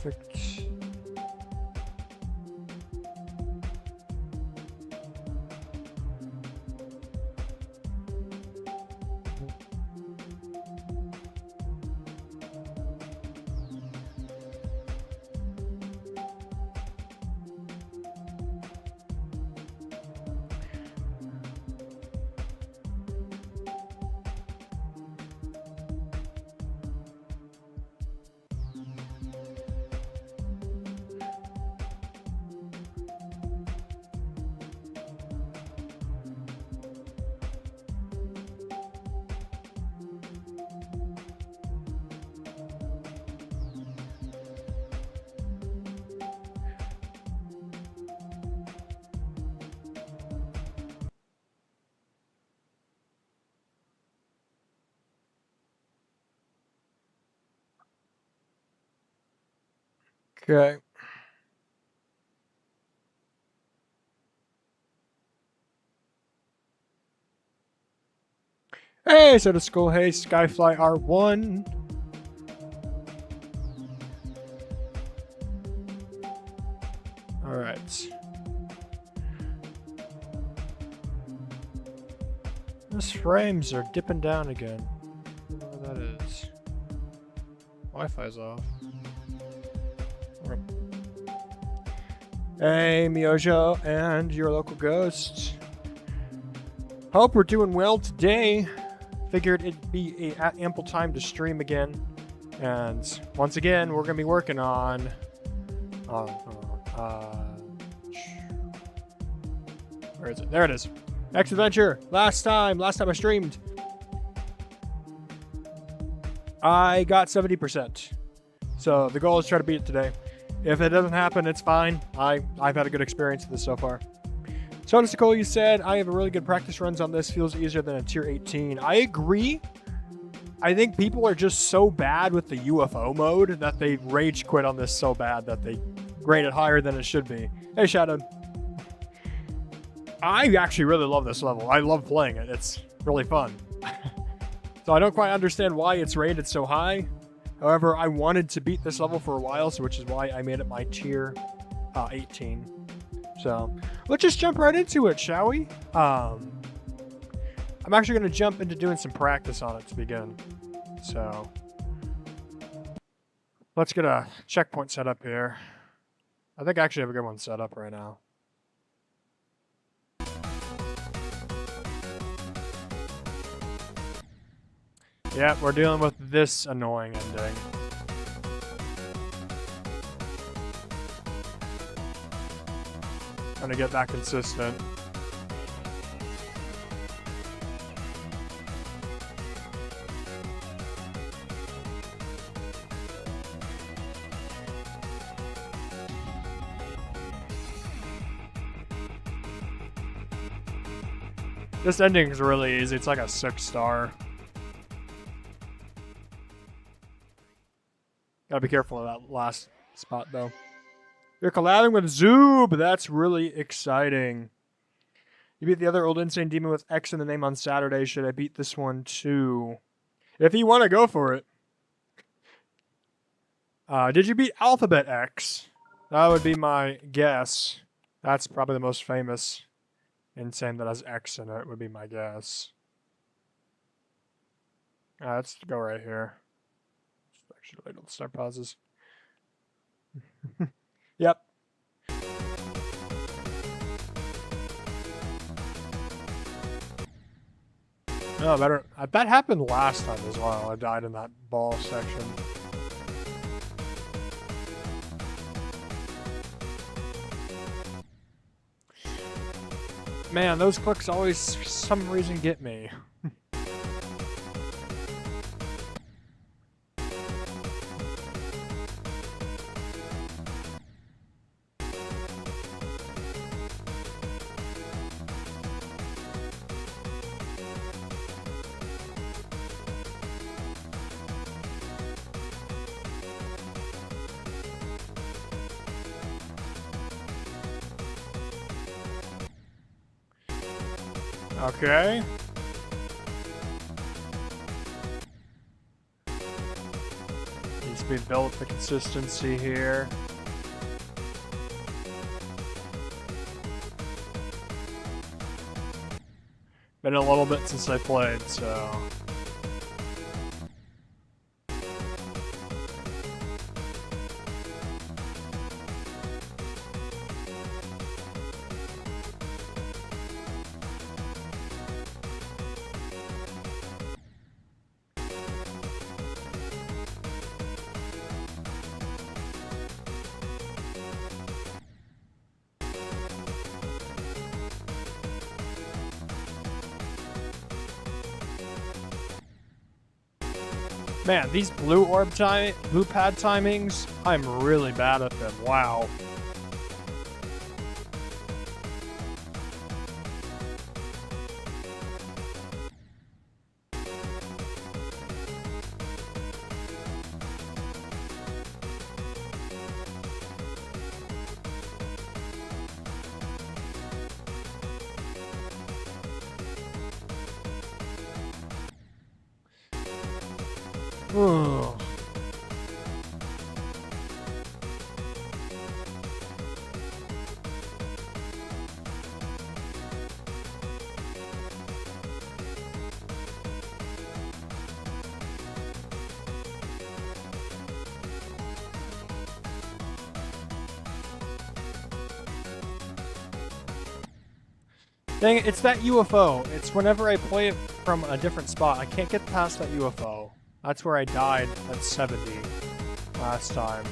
Perfect. Okay. Hey, so to school. Hey, Skyfly R1. All right. Those frames are dipping down again. I don't know what that is. Wi-Fi's off. Hey, Miojo and your local ghosts. Hope we're doing well today. Figured it'd be ample time to stream again. And once again, we're going to be working on... where is it? There it is. Next adventure. Last time I streamed, I got 70%. So the goal is to try to beat it today. If it doesn't happen, it's fine. I've had a good experience with this so far. So, Nicole, you said, I have a really good practice runs on this. Feels easier than a tier 18. I agree. I think people are just so bad with the UFO mode that they rage quit on this so bad that they grade it higher than it should be. Hey, Shadow. I actually really love this level. I love playing it. It's really fun. So I don't quite understand why it's rated so high. However, I wanted to beat this level for a while, so which is why I made it my tier 18. So let's just jump right into it, shall we? I'm actually going to jump into doing some practice on it to begin. So let's get a checkpoint set up here. I think I actually have a good one set up right now. Yeah, we're dealing with this annoying ending. Trying to get that consistent. This ending is really easy. It's like a 6-star. Gotta be careful of that last spot, though. You're collabing with Zoob. That's really exciting. You beat the other old insane demon with X in the name on Saturday. Should I beat this one too? If you want to go for it. Did you beat Alphabet X? That would be my guess. That's probably the most famous insane that has X in it, would be my guess. Let's go right here. Actually, wait till the start pauses. Yep. No, better. That happened last time as well. I died in that ball section. Man, those clicks always, for some reason, get me. Okay. These we built the consistency here. Been a little bit since I played, so... Man, these blue pad timings, I'm really bad at them. Wow. Ugh. Dang it, it's that UFO. It's whenever I play it from a different spot, I can't get past that UFO. That's where I died at 70 last time.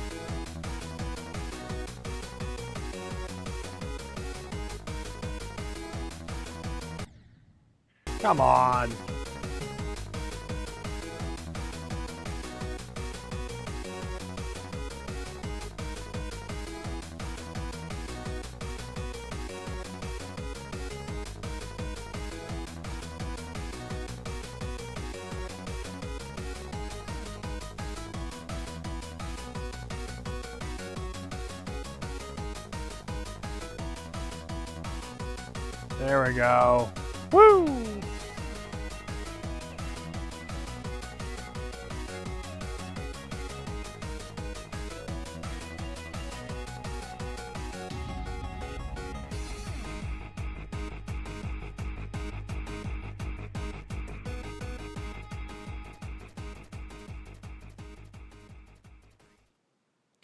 Come on. There we go. Woo!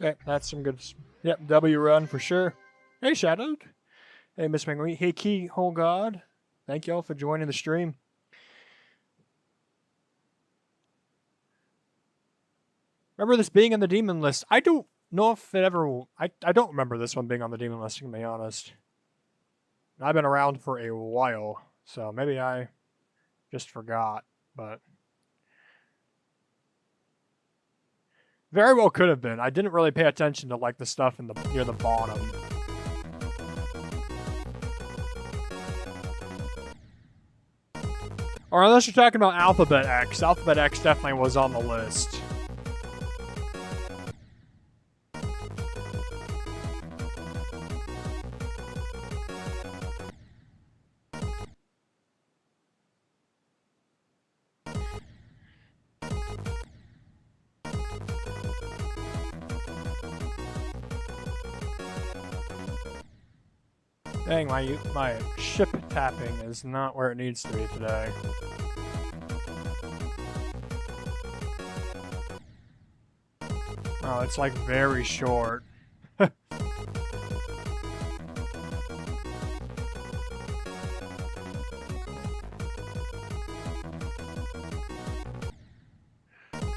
Okay, that's some good. Yep, W run for sure. Hey, Shadowed. Hey, Miss McMurray. Hey, Keyhole God. Thank y'all for joining the stream. Remember this being on the demon list? I don't know if it ever... I don't remember this one being on the demon list, to be honest. I've been around for a while, so maybe I just forgot, but... Very well could have been. I didn't really pay attention to, like, the stuff in the near the bottom. Or unless you're talking about Alphabet X. Alphabet X definitely was on the list. Dang, my ship tapping is not where it needs to be today. Oh, it's like very short.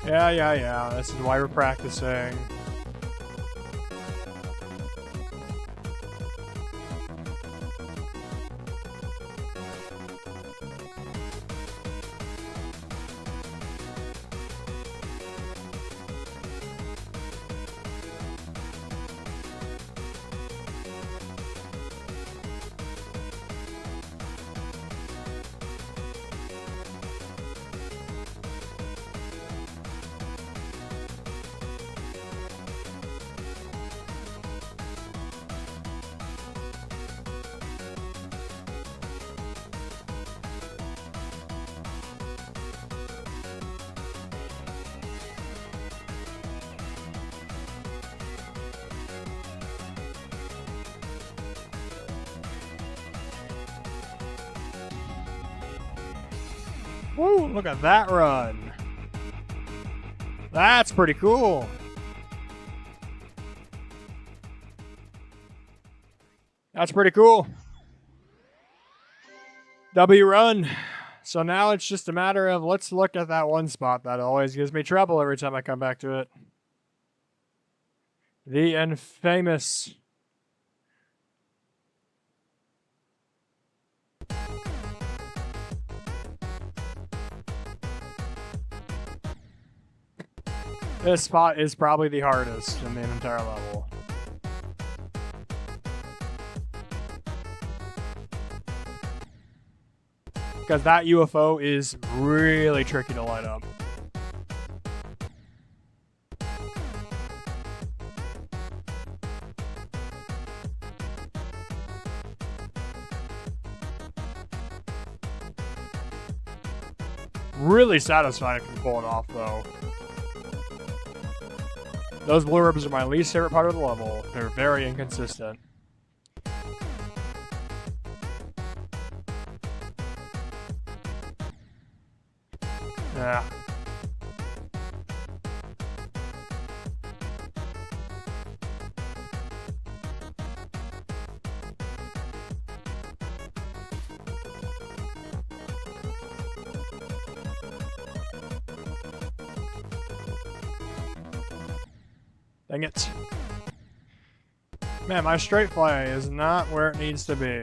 Yeah. This is why we're practicing. Woo, look at that run. That's pretty cool. That's pretty cool. W run. So now it's just a matter of let's look at that one spot that always gives me trouble every time I come back to it. The infamous. This spot is probably the hardest in the entire level. Because that UFO is really tricky to light up. Really satisfying if you pull it off, though. Those blue orbs are my least favorite part of the level. They're very inconsistent. Yeah. Dang it. Man, my straight fly is not where it needs to be.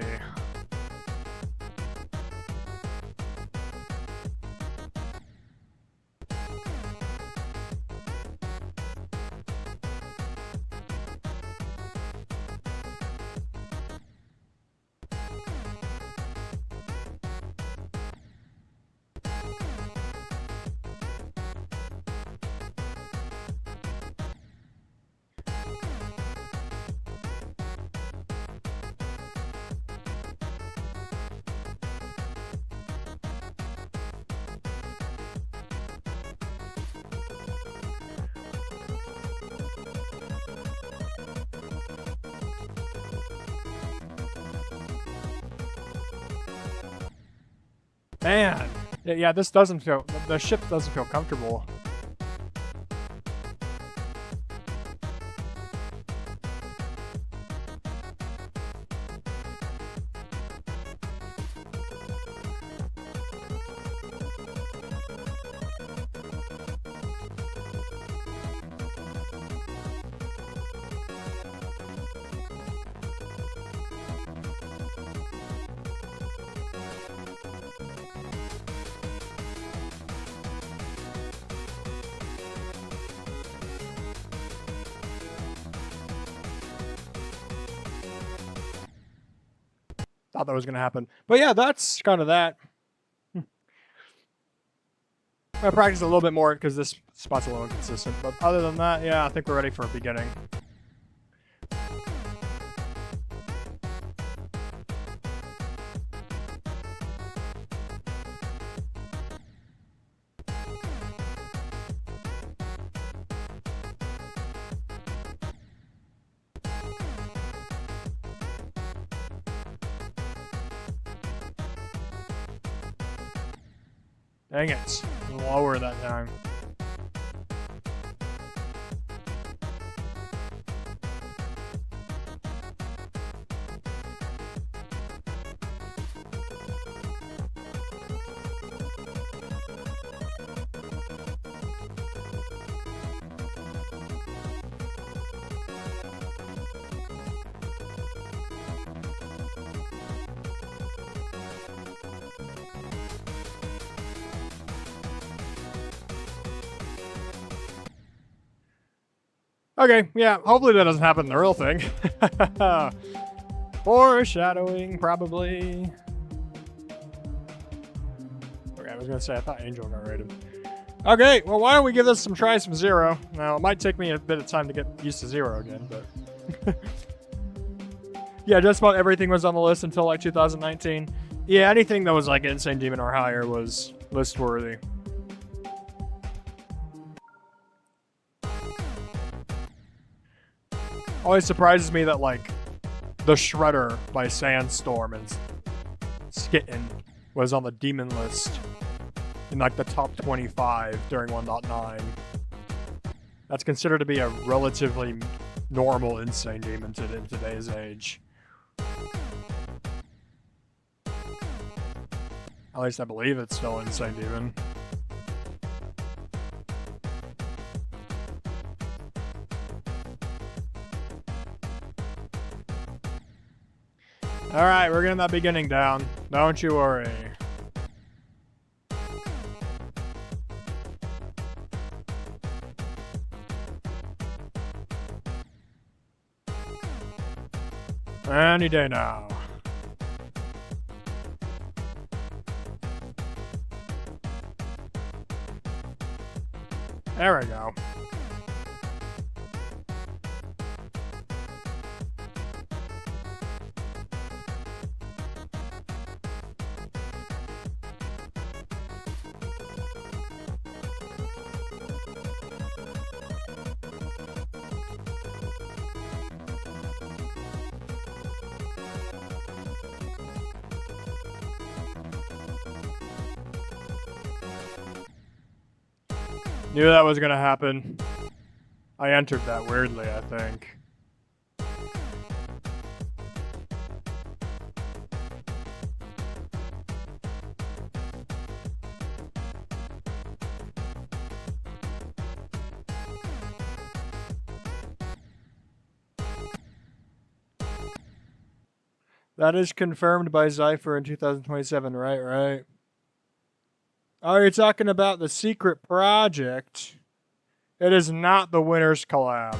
Man, yeah, this doesn't feel, the ship doesn't feel comfortable. Thought that was going to happen. But yeah, that's kind of that. I practiced a little bit more because this spot's a little inconsistent. But other than that, yeah, I think we're ready for a beginning. Dang it. Lower that time. Okay, yeah, hopefully that doesn't happen in the real thing. Foreshadowing, probably. Okay, I was gonna say, I thought Angel got rated. Okay, well, why don't we give this some tries from Zero? Now, it might take me a bit of time to get used to Zero again, but... yeah, just about everything was on the list until, like, 2019. Yeah, anything that was, like, Insane Demon or higher was list-worthy. Always surprises me that, like, the Shredder by Sandstorm and Skitten was on the demon list. in like the top 25 during 1.9. That's considered to be a relatively normal Insane Demon in today's age. At least I believe it's still Insane Demon. Alright, we're getting that beginning down. Don't you worry. Any day now. There we go. Knew that was gonna happen. I entered that weirdly, I think. That is confirmed by Zypher in 2027, right? Oh, you're talking about the secret project. It is not the Winners collab.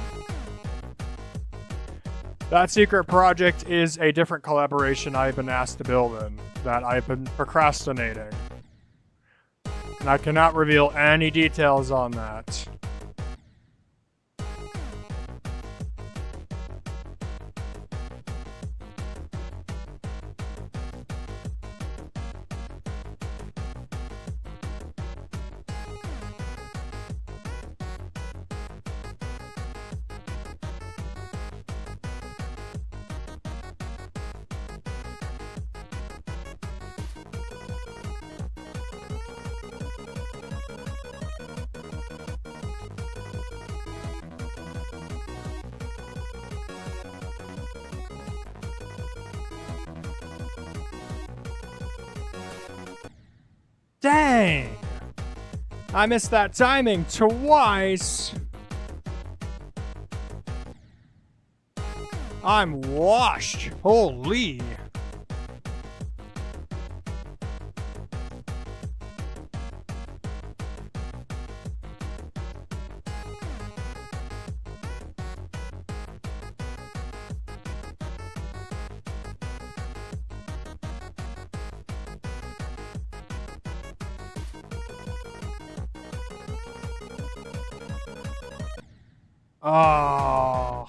That secret project is a different collaboration I've been asked to build in, that I've been procrastinating. And I cannot reveal any details on that. Dang! I missed that timing twice! I'm washed! Holy! Oh,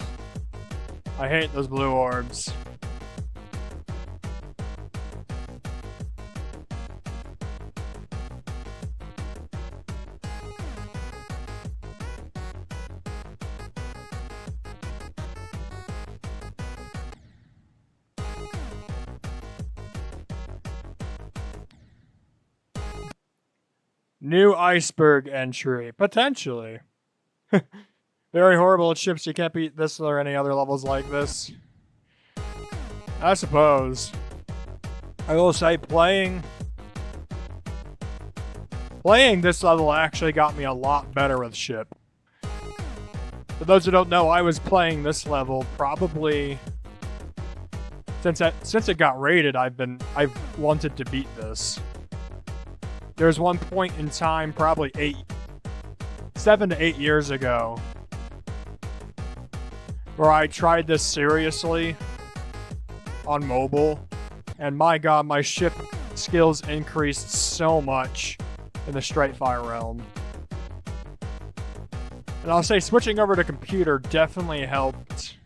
I hate those blue orbs. New iceberg entry, potentially. Very horrible ships. You can't beat this or any other levels like this. I suppose. I will say playing this level actually got me a lot better with ship. For those who don't know, I was playing this level probably since it got rated. I've wanted to beat this. There's one point in time, probably 7 to 8 years ago, where I tried this seriously on mobile, and my god, my ship skills increased so much in the Straight Fire realm. And I'll say switching over to computer definitely helped.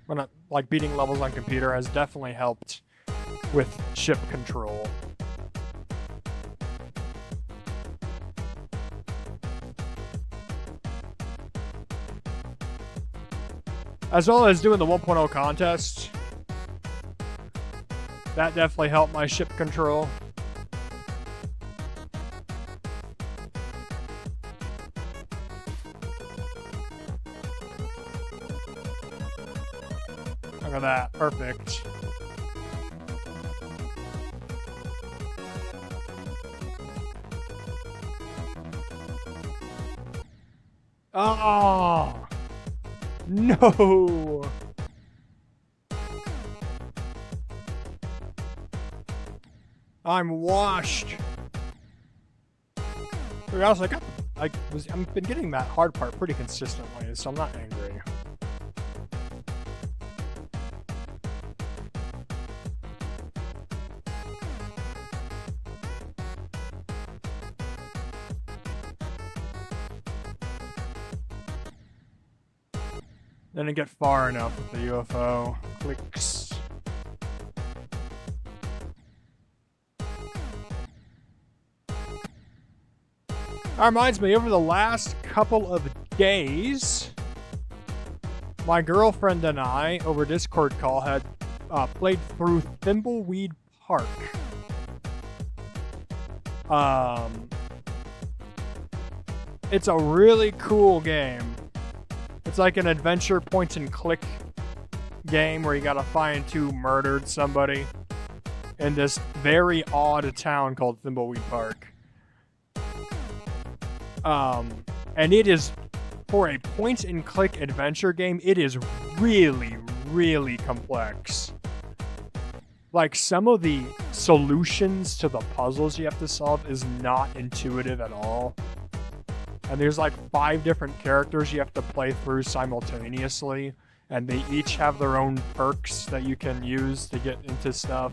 Like beating levels on computer has definitely helped with ship control. As well as doing the 1.0 contest. That definitely helped my ship control. at that. Perfect. Oh! No! I'm washed. Else I've been getting that hard part pretty consistently, so I'm not angry. Then I get far enough with the UFO. Clicks. That reminds me, over the last couple of days, my girlfriend and I, over Discord call, had played through Thimbleweed Park. It's a really cool game. It's like an adventure point-and-click game where you gotta find who murdered somebody in this very odd town called Thimbleweed Park. And it is, for a point-and-click adventure game, it is really, really complex. Like, some of the solutions to the puzzles you have to solve is not intuitive at all. And there's like 5 different characters you have to play through simultaneously, and they each have their own perks that you can use to get into stuff.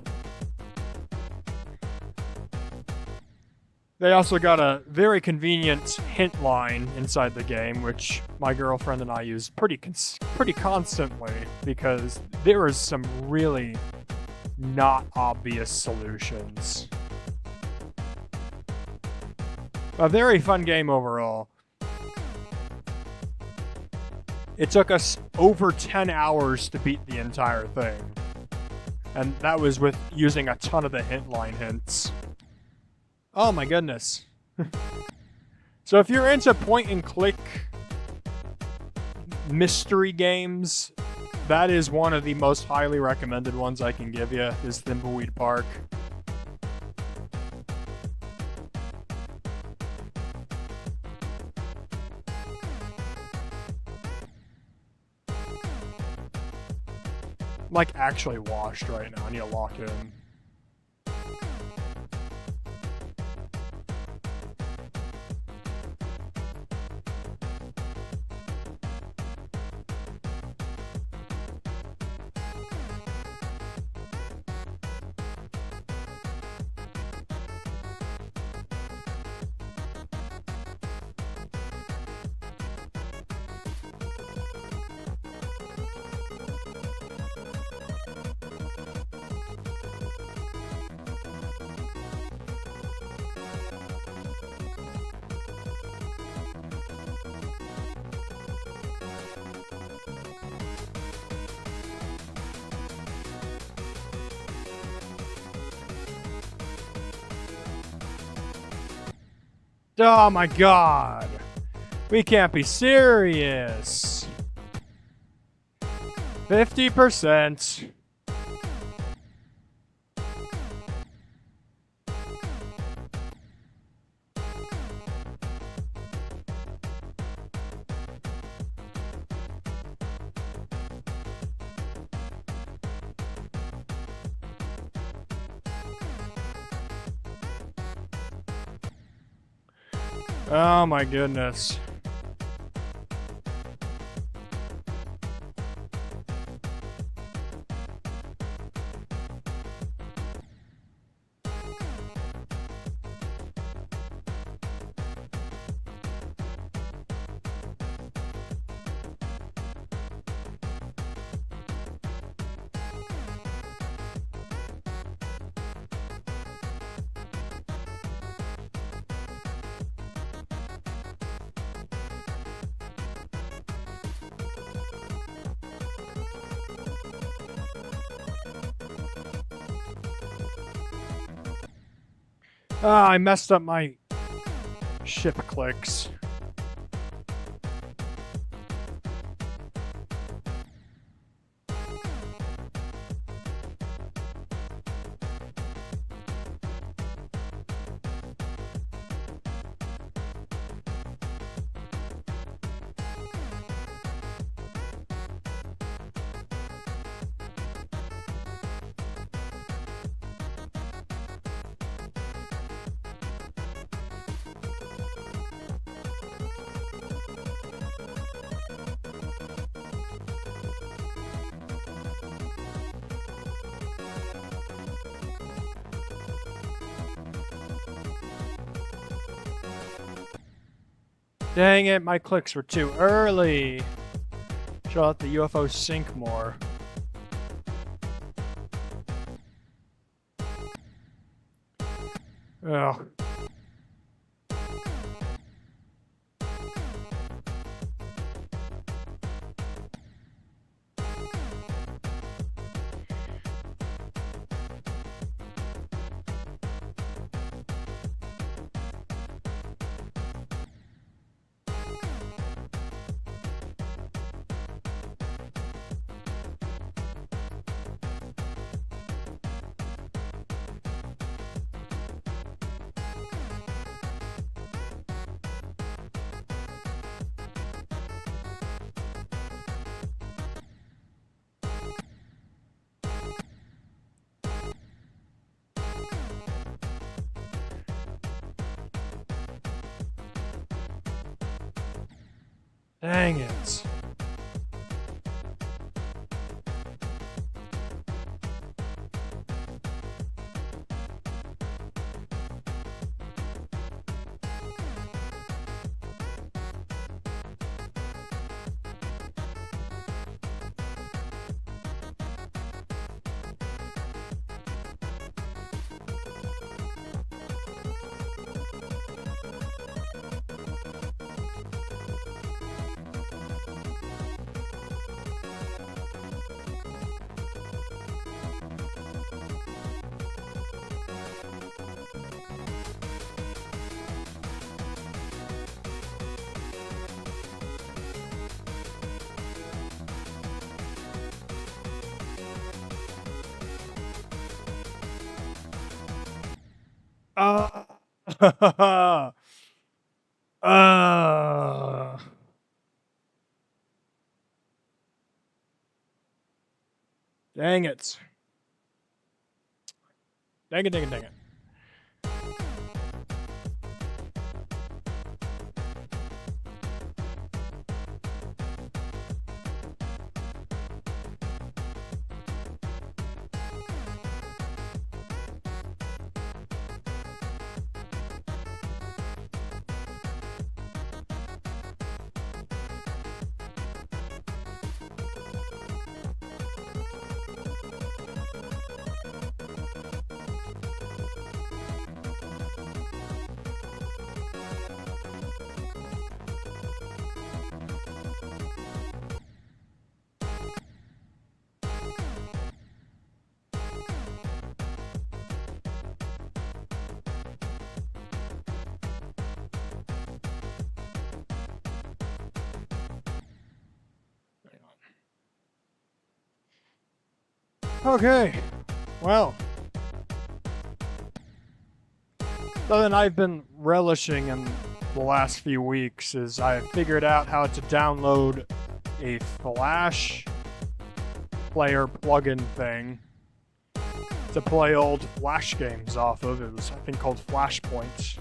They also got a very convenient hint line inside the game, which my girlfriend and I use pretty constantly, because there is some really not obvious solutions. A very fun game overall. It took us over 10 hours to beat the entire thing. And that was with using a ton of the hint line hints. Oh my goodness. So if you're into point-and-click mystery games, that is one of the most highly recommended ones I can give you, is Thimbleweed Park. I'm like actually washed right now. I need to lock in. Oh my god. We can't be serious. 50%. Oh my goodness. Ah, I messed up my ship clicks. Dang it, my clicks were too early. Should let the UFO sink more. Ugh. Dang it. Uh, uh. Dang it. Dang it, dang it, dang it. Okay, well, something I've been relishing in the last few weeks is I figured out how to download a Flash player plugin thing to play old Flash games off of. It was a thing called Flashpoint.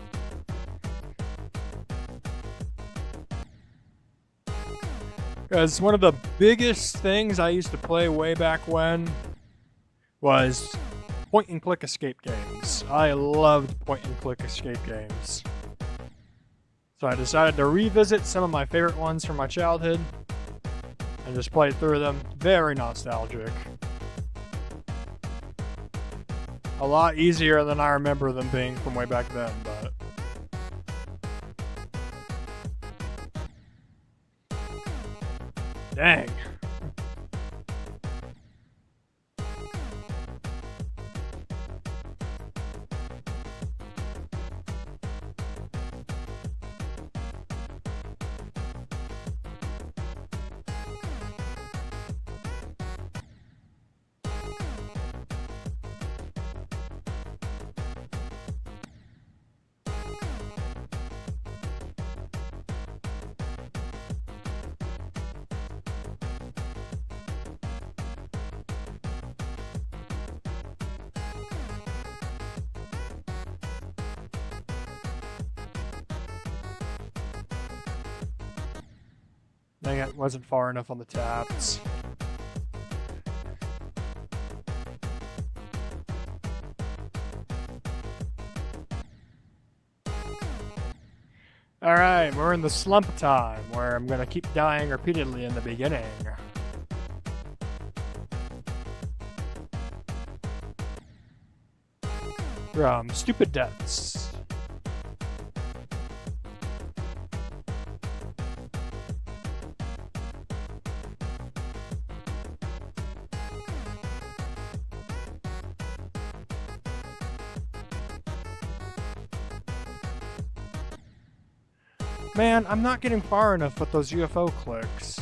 Because one of the biggest things I used to play way back when was point-and-click escape games. I loved point-and-click escape games. So I decided to revisit some of my favorite ones from my childhood and just play through them. Very nostalgic. A lot easier than I remember them being from way back then, but... Dang. Dang it, wasn't far enough on the tabs. Alright, we're in the slump time, where I'm gonna keep dying repeatedly in the beginning. From stupid deaths. Man, I'm not getting far enough with those UFO clicks.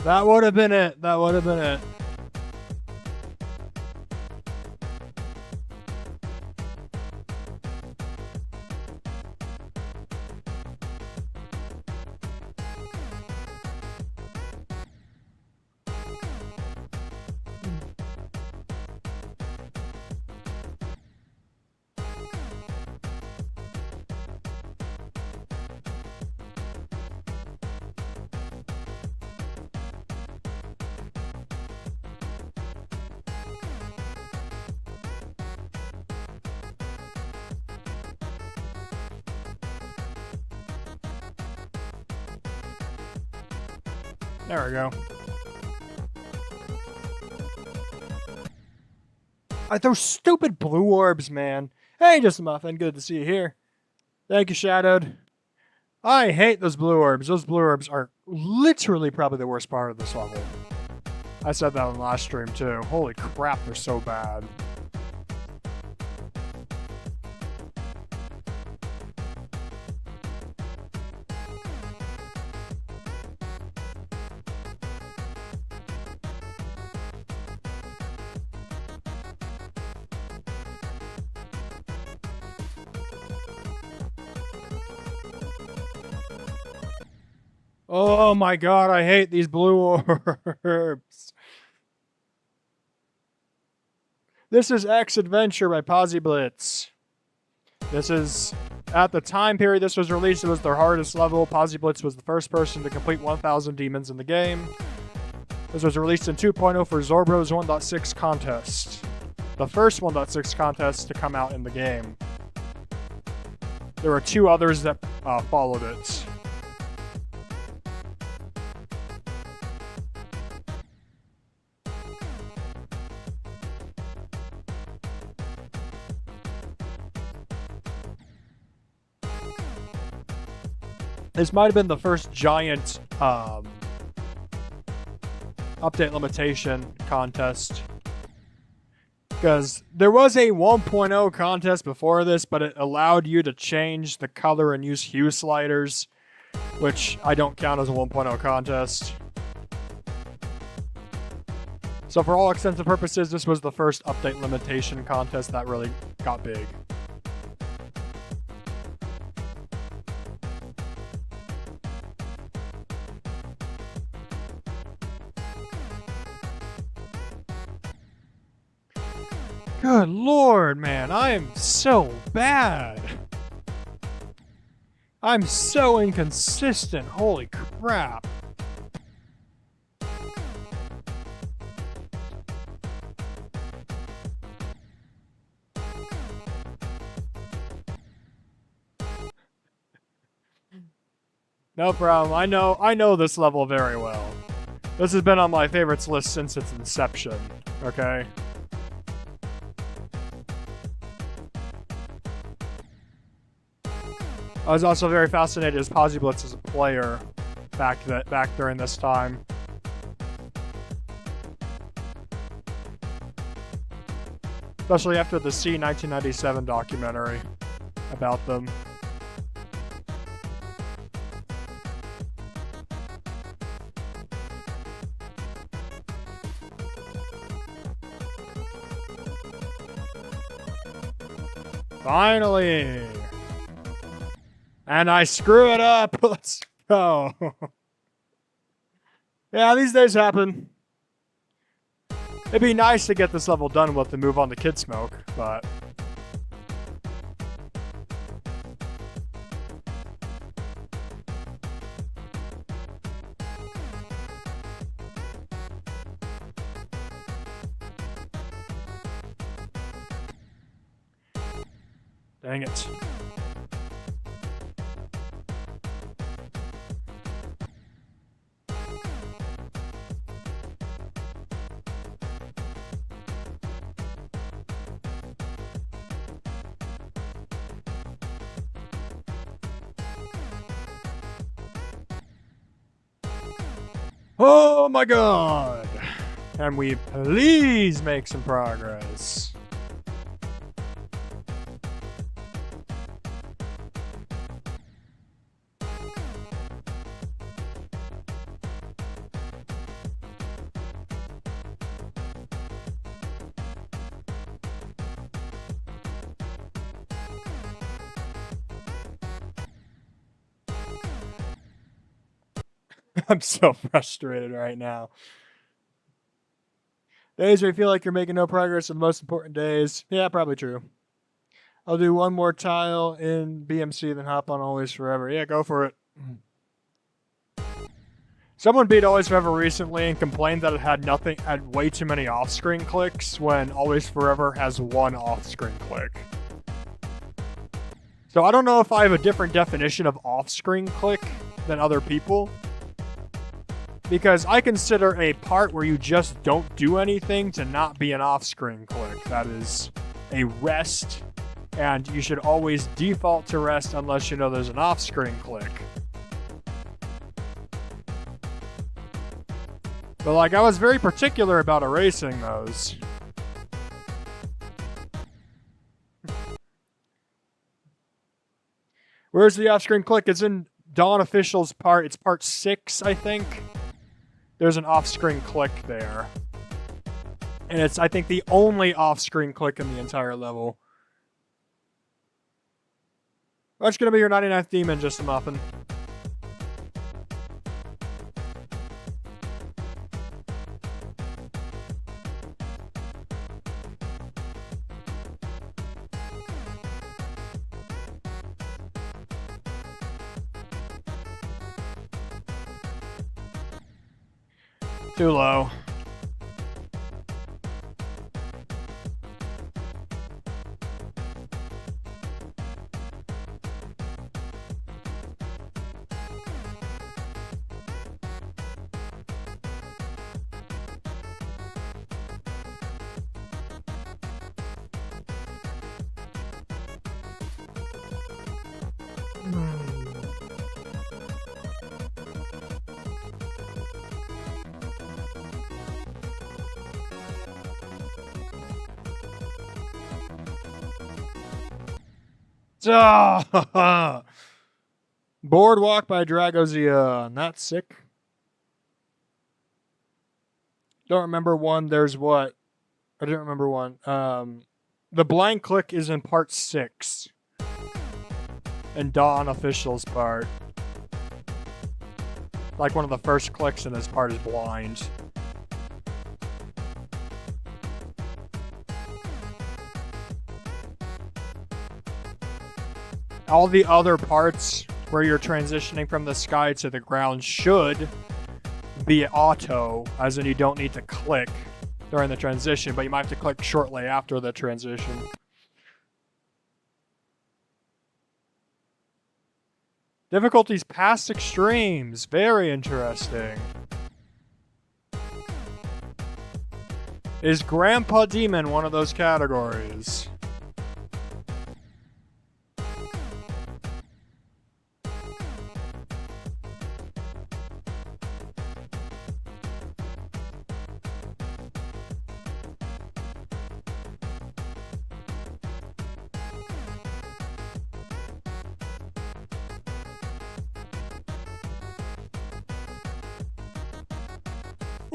That would have been it. That would have been it. There we go. Those stupid blue orbs, man. Hey, Just a Muffin, good to see you here. Thank you, Shadowed. I hate those blue orbs. Those blue orbs are literally probably the worst part of this level. I said that on the last stream, too. Holy crap, they're so bad. Oh my god, I hate these blue orbs. This is X Adventure by PosiBlitz. This is, at the time period this was released, it was their hardest level. PosiBlitz was the first person to complete 1,000 demons in the game. This was released in 2.0 for Zorbro's 1.6 contest. The first 1.6 contest to come out in the game. There were two others that followed it. This might have been the first giant update limitation contest. Because there was a 1.0 contest before this, but it allowed you to change the color and use hue sliders, which I don't count as a 1.0 contest. So for all extents and purposes, this was the first update limitation contest that really got big. Good lord, man, I am so bad. I'm so inconsistent, holy crap. No problem, I know this level very well. This has been on my favorites list since its inception, okay? I was also very fascinated as PosiBlitz as a player back during this time. Especially after the C1997 documentary about them. Finally! And I screw it up. Let's go. Yeah, these days happen. It'd be nice to get this level done with and move on to Kid Smoke, but... Dang it. Oh my god! Can we please make some progress? I'm so frustrated right now. Days where you feel like you're making no progress are the most important days. Yeah, probably true. I'll do one more tile in BMC, then hop on Always Forever. Yeah, go for it. Someone beat Always Forever recently and complained that it had way too many off-screen clicks when Always Forever has one off-screen click. So I don't know if I have a different definition of off-screen click than other people, because I consider a part where you just don't do anything to not be an off-screen click. That is a rest, and you should always default to rest unless you know there's an off-screen click. But like, I was very particular about erasing those. Where's the off-screen click? It's in Dawn Official's part. It's part 6, I think. There's an off-screen click there. And it's, I think, the only off-screen click in the entire level. That's going to be your 99th demon, just a muffin. Too low. Boardwalk by Dragozion. That's sick. Don't remember one. There's what? I didn't remember one. The blind click is in part 6. And Dawn Official's part. Like one of the first clicks in this part is blind. All the other parts where you're transitioning from the sky to the ground should be auto, as in you don't need to click during the transition, but you might have to click shortly after the transition. Difficulties past extremes. Very interesting. Is Grandpa Demon one of those categories?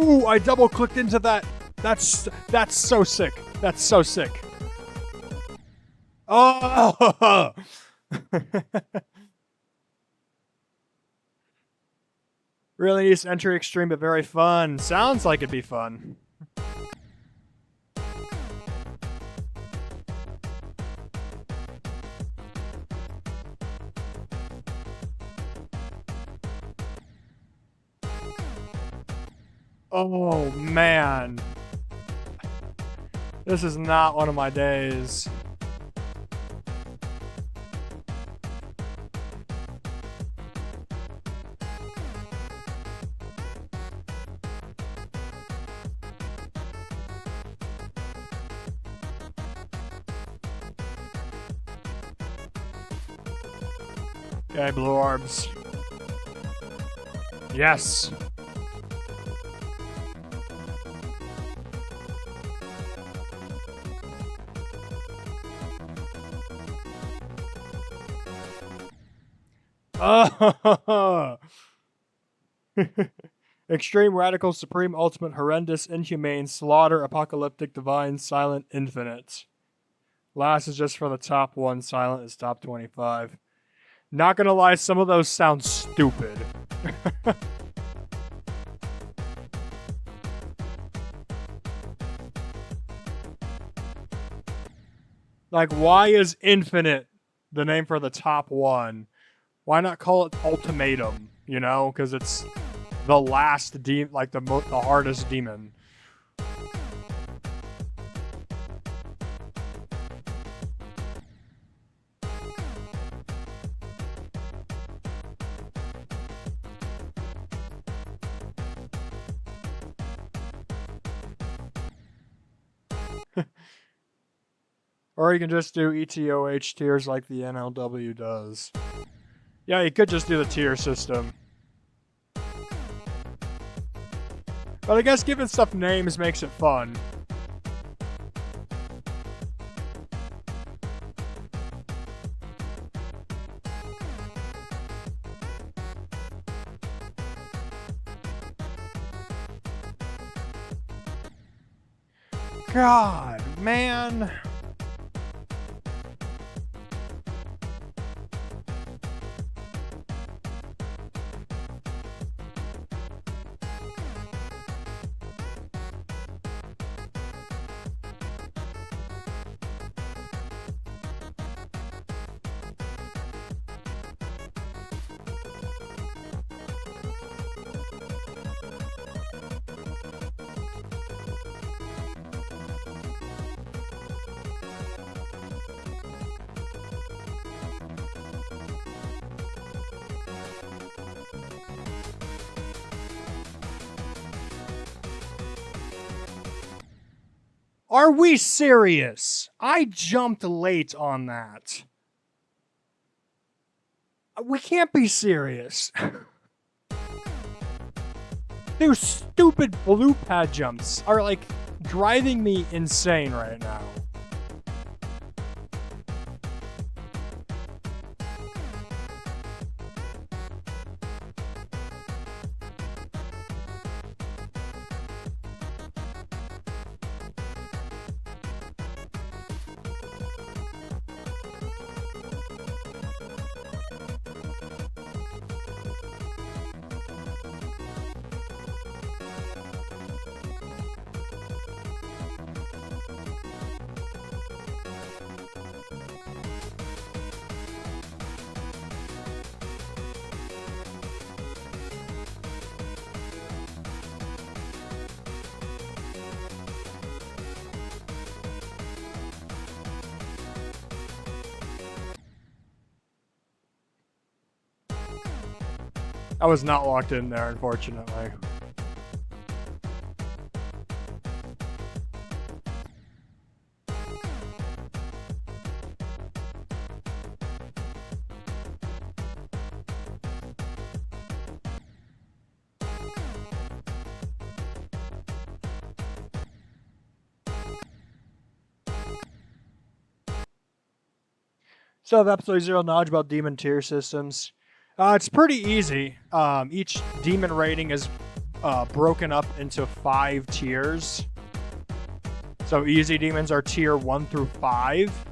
Ooh, I double clicked into that. That's so sick. That's so sick. Oh! Really neat entry extreme, but very fun. Sounds like it'd be fun. Oh, man. This is not one of my days. Okay, blue orbs. Yes. Oh. Extreme, radical, supreme, ultimate, horrendous, inhumane, slaughter, apocalyptic, divine, silent, infinite. Last is just for the top one. Silent is top 25. Not gonna lie, some of those sound stupid. Like, why is infinite the name for the top one? Why not call it ultimatum? You know, because it's the last demon, like the hardest demon. Or you can just do ETOH tiers like the NLW does. Yeah, you could just do the tier system. But I guess giving stuff names makes it fun. God, man. Are we serious? I jumped late on that. We can't be serious. Those stupid blue pad jumps are like driving me insane right now. I was not locked in there, unfortunately. So, I have absolutely zero knowledge about demon tier systems. It's pretty easy. Each demon rating is broken up into 5 tiers. So easy demons are tier 1 through 5.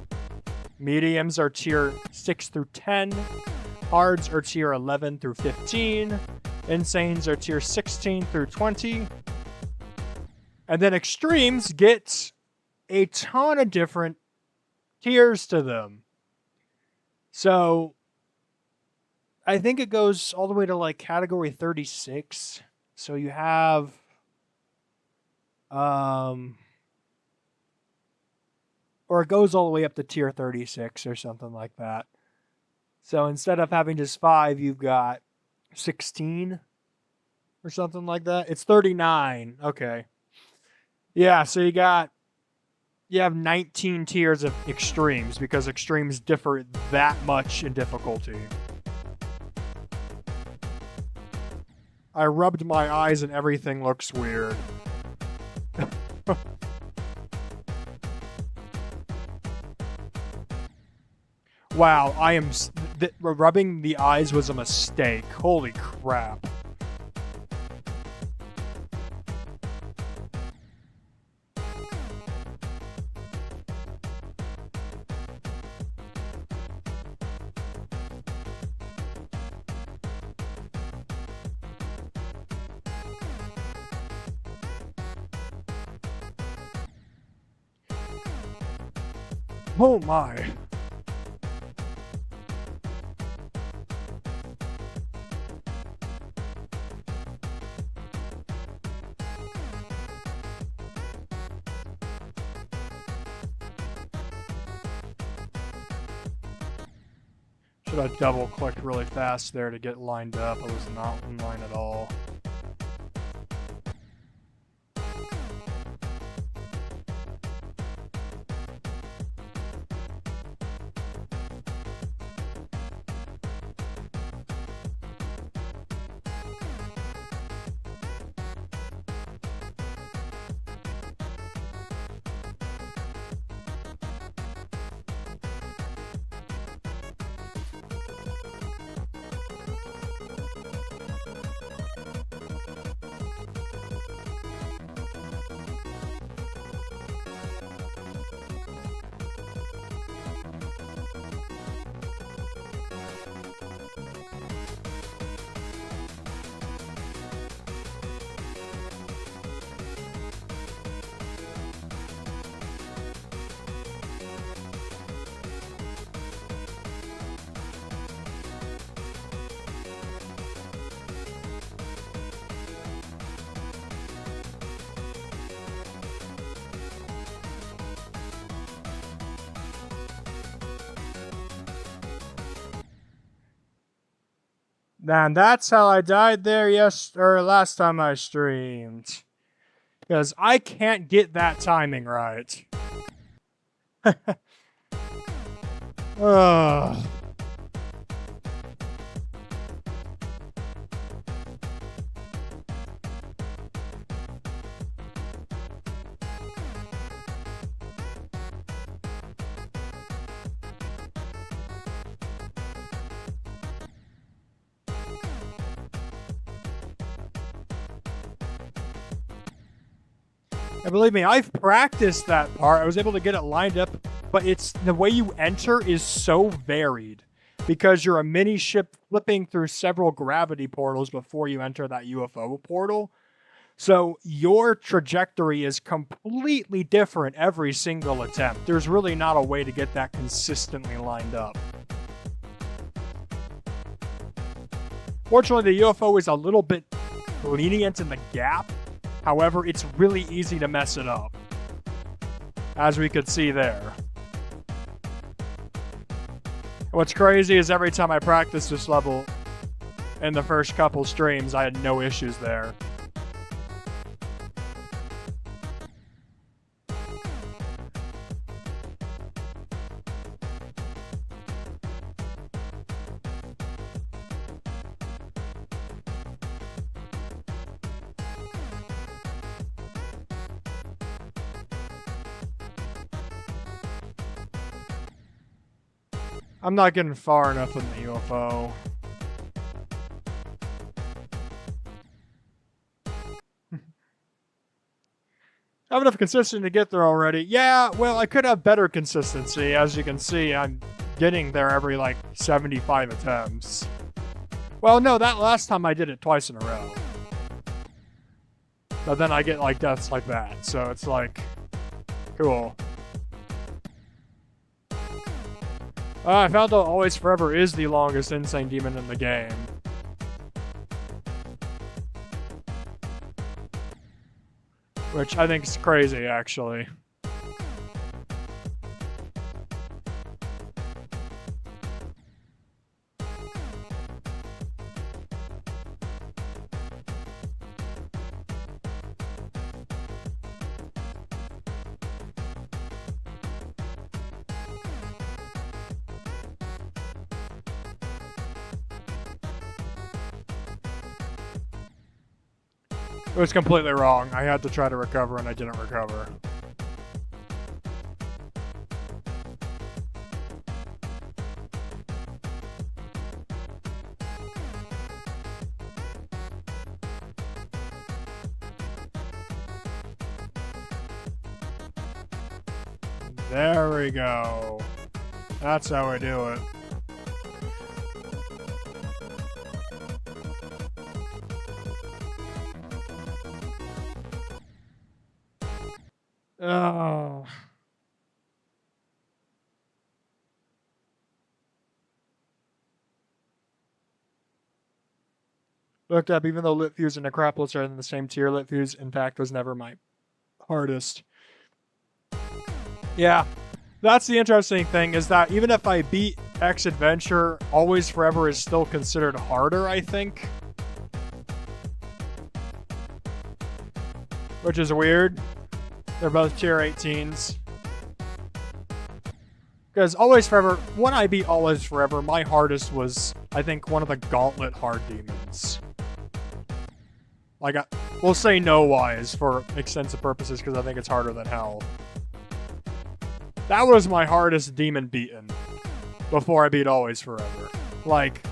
Mediums are tier 6 through 10. Hards are tier 11 through 15. Insanes are tier 16 through 20. And then extremes get a ton of different tiers to them. So I think it goes all the way to like category 36. So you have or it goes all the way up to tier 36 or something like that. So instead of having just 5, you've got 16 or something like that. It's 39. Okay. Yeah, so you have 19 tiers of extremes because extremes differ that much in difficulty. I rubbed my eyes and everything looks weird. Wow, rubbing the eyes was a mistake. Holy crap. Oh my. Should have double clicked really fast there to get lined up. I was not in line at all. And that's how I died there last time I streamed. Because I can't get that timing right. Ugh. And believe me, I've practiced that part. I was able to get it lined up, but it's the way you enter is so varied because you're a mini ship flipping through several gravity portals before you enter that UFO portal. So your trajectory is completely different every single attempt. There's really not a way to get that consistently lined up. Fortunately, the UFO is a little bit lenient in the gap. However, it's really easy to mess it up, as we could see there. What's crazy is every time I practiced this level in the first couple streams, I had no issues there. I'm not getting far enough in the UFO. I have enough consistency to get there already. Yeah, well, I could have better consistency. As you can see, I'm getting there every, 75 attempts. Well, no, that last time I did it twice in a row. But then I get, deaths like that. So it's cool. I found out Always Forever is the longest Insane Demon in the game. Which I think is crazy, actually. It was completely wrong. I had to try to recover and I didn't recover. There we go. That's how we do it. Oh. Looked up, even though Litfuse and Necropolis are in the same tier, Litfuse, in fact, was never my hardest. Yeah, that's the interesting thing, is that even if I beat X Adventure, Always Forever is still considered harder, I think. Which is weird. They're both tier 18s. Because Always Forever, when I beat Always Forever, my hardest was, I think, one of the Gauntlet hard demons. Like, we'll say No-Wise for extensive purposes, because I think it's harder than hell. That was my hardest demon beaten before I beat Always Forever. Like,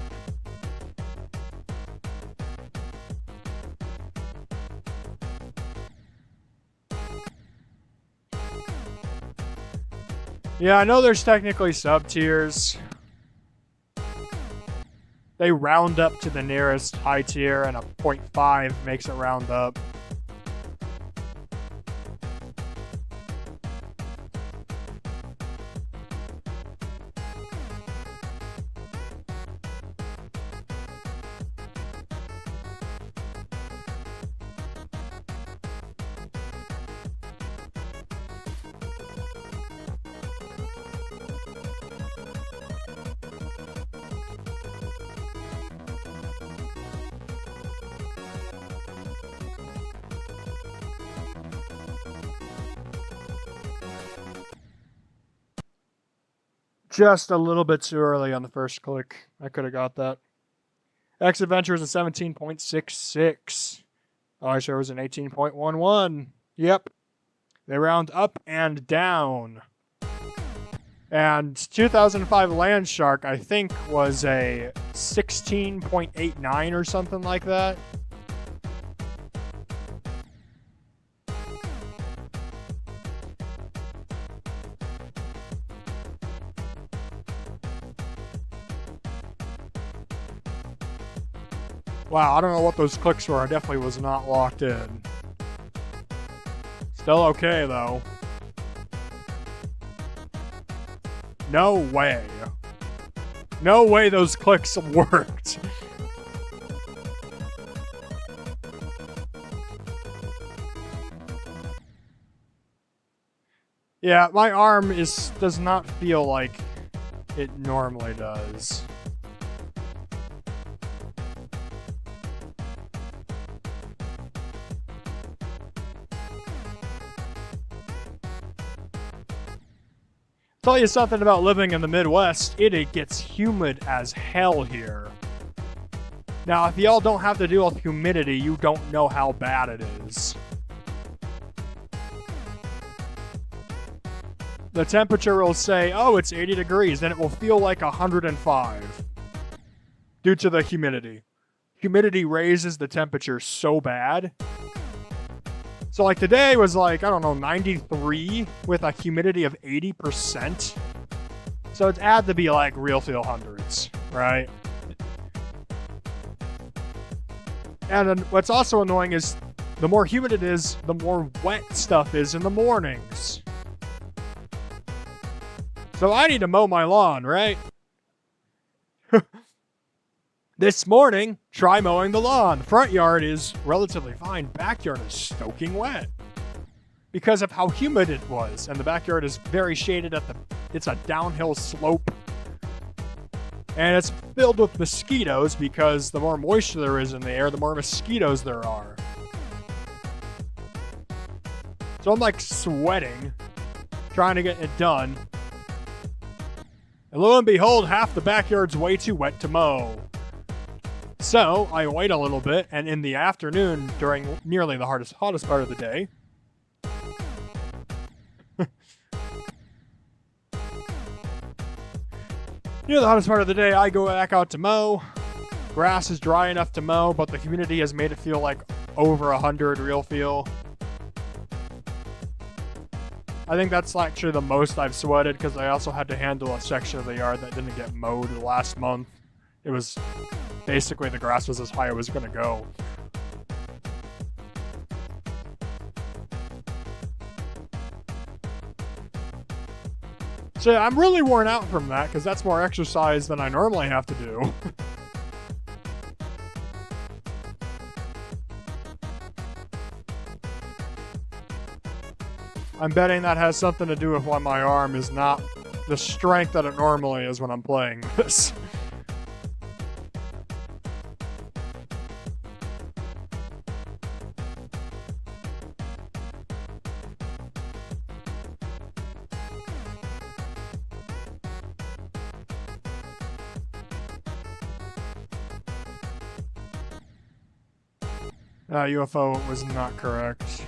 yeah, I know there's technically sub-tiers. They round up to the nearest high tier, and a 0.5 makes it round up. Just a little bit too early on the first click. I could have got that. X Adventure is a 17.66. Oh, sure was an 18.11. Yep. They round up and down. And 2005 Land Shark, I think, was a 16.89 or something like that. Wow, I don't know what those clicks were. I definitely was not locked in. Still okay, though. No way. No way those clicks worked. Yeah, my arm does not feel like it normally does. Tell you something about living in the Midwest, it gets humid as hell here. Now, if y'all don't have to deal with humidity, you don't know how bad it is. The temperature will say, oh, it's 80 degrees, then it will feel like 105 due to the humidity. Humidity raises the temperature so bad. So like today was like, I don't know, 93 with a humidity of 80%. So it's had to be like real feel hundreds, right? And then what's also annoying is the more humid it is, the more wet stuff is in the mornings. So I need to mow my lawn, right? This morning, try mowing the lawn. Front yard is relatively fine. Backyard is soaking wet because of how humid it was. And the backyard is very shaded it's a downhill slope. And it's filled with mosquitoes because the more moisture there is in the air, the more mosquitoes there are. So I'm like sweating, trying to get it done. And lo and behold, half the backyard's way too wet to mow. So I wait a little bit, and in the afternoon, during nearly the hottest part of the day, near the hottest part of the day, I go back out to mow. Grass is dry enough to mow, but the humidity has made it feel like over 100 real feel. I think that's actually the most I've sweated, because I also had to handle a section of the yard that didn't get mowed last month. It was basically, the grass was as high as it was going to go. So yeah, I'm really worn out from that, because that's more exercise than I normally have to do. I'm betting that has something to do with why my arm is not the strength that it normally is when I'm playing this. UFO was not correct.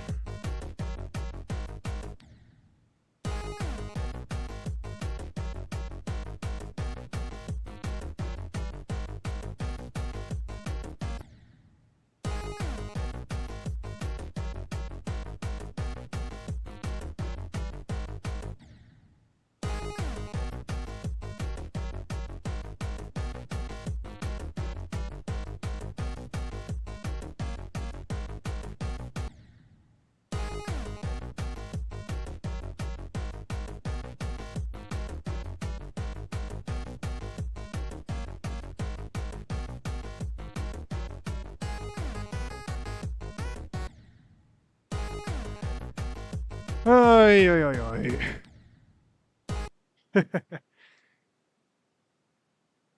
Oy, oy, oy, oy.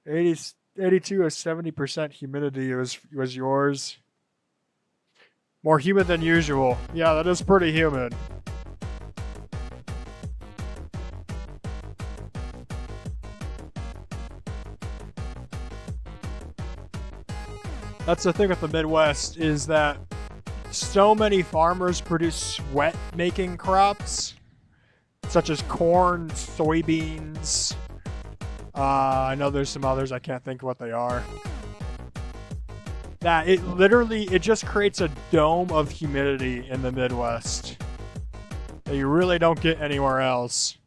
82 or 70% humidity was yours. More humid than usual. Yeah, that is pretty humid. That's the thing with the Midwest, is that so many farmers produce sweat-making crops, such as corn, soybeans. I know there's some others, I can't think of what they are. That it just creates a dome of humidity in the Midwest that you really don't get anywhere else.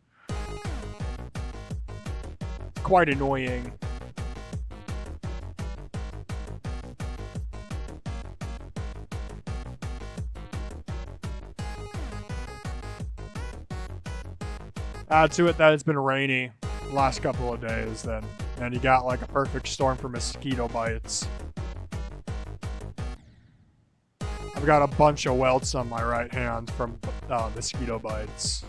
Quite annoying. Add to it that it's been rainy the last couple of days then, and you got like a perfect storm for mosquito bites. I've got a bunch of welts on my right hand from mosquito bites.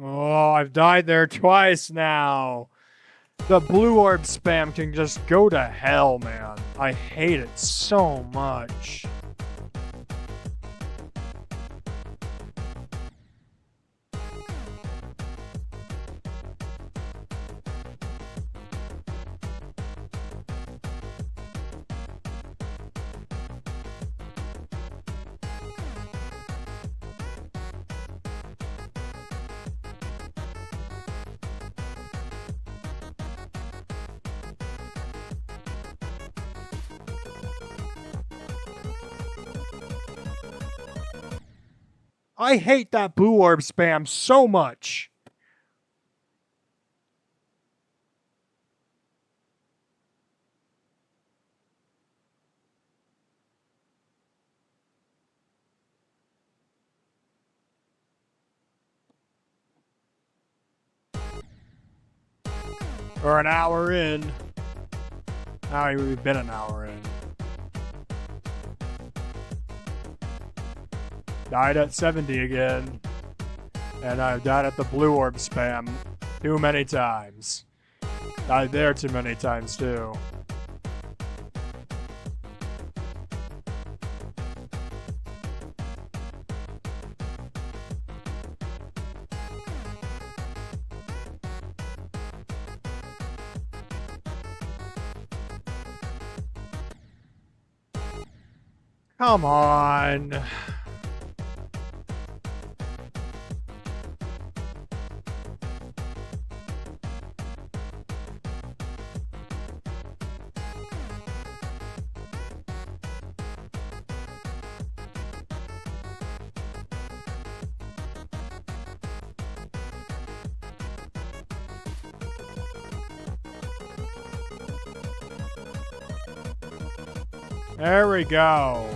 Oh, I've died there twice now. The blue orb spam can just go to hell, man. I hate it so much. I hate that blue orb spam so much. We're an hour in. Now we've been an hour in. Died at 70 again. And I've died at the blue orb spam too many times. Died there too many times too. Come on. There we go.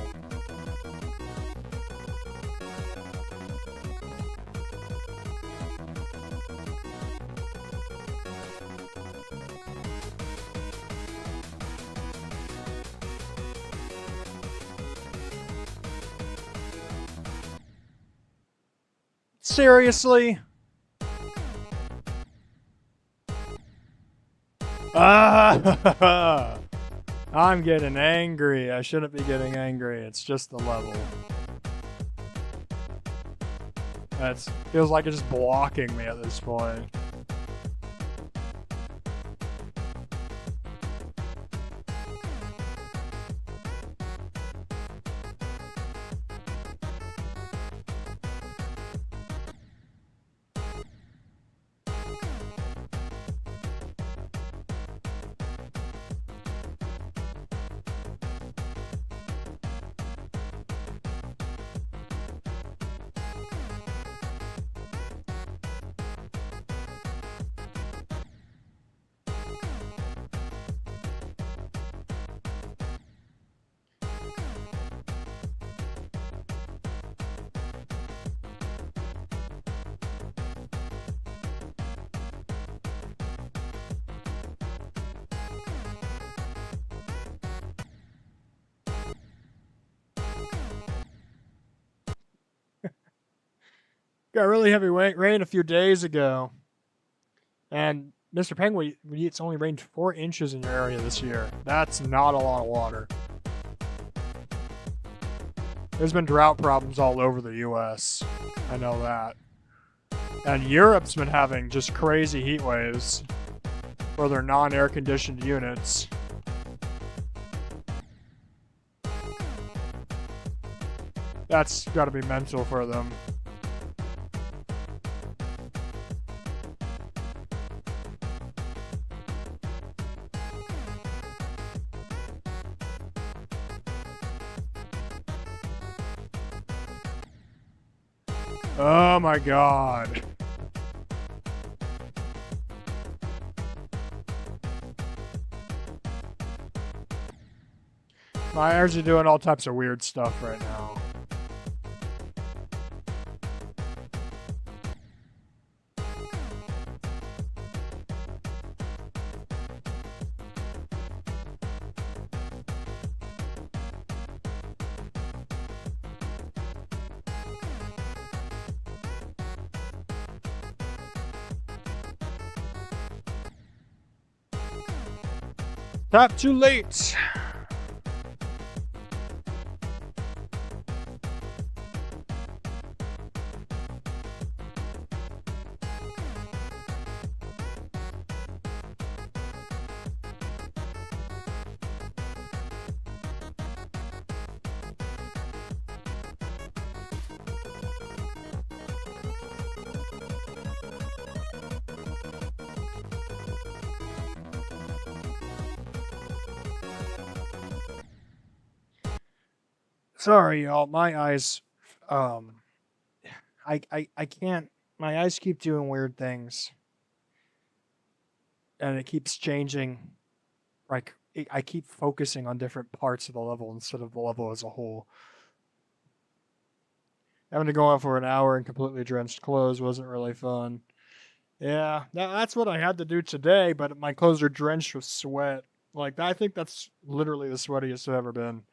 Seriously? Ah! I'm getting angry. I shouldn't be getting angry. It's just the level. That feels like it's just blocking me at this point. Got really heavy rain a few days ago. And Mr. Penguin, it's only rained 4 inches in your area this year. That's not a lot of water. There's been drought problems all over the US. I know that. And Europe's been having just crazy heat waves for their non-air conditioned units. That's gotta be mental for them. Oh my god. My ears are doing all types of weird stuff right now. Not too late. Sorry, y'all. My eyes, I can't. My eyes keep doing weird things, and it keeps changing. Like I keep focusing on different parts of the level instead of the level as a whole. Having to go out for an hour in completely drenched clothes wasn't really fun. Yeah, that's what I had to do today, but my clothes are drenched with sweat. Like I think that's literally the sweatiest I've ever been.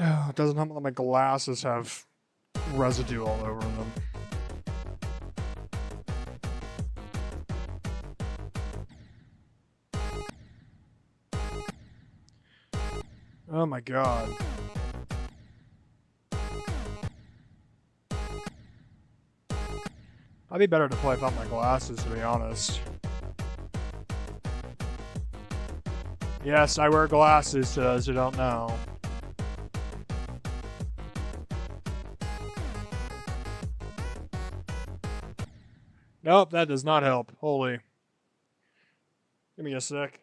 Oh, it doesn't help that my glasses have residue all over them. Oh my god. I'd be better to play without my glasses, to be honest. Yes, I wear glasses, to those who don't know. Nope, that does not help. Holy. Give me a sec.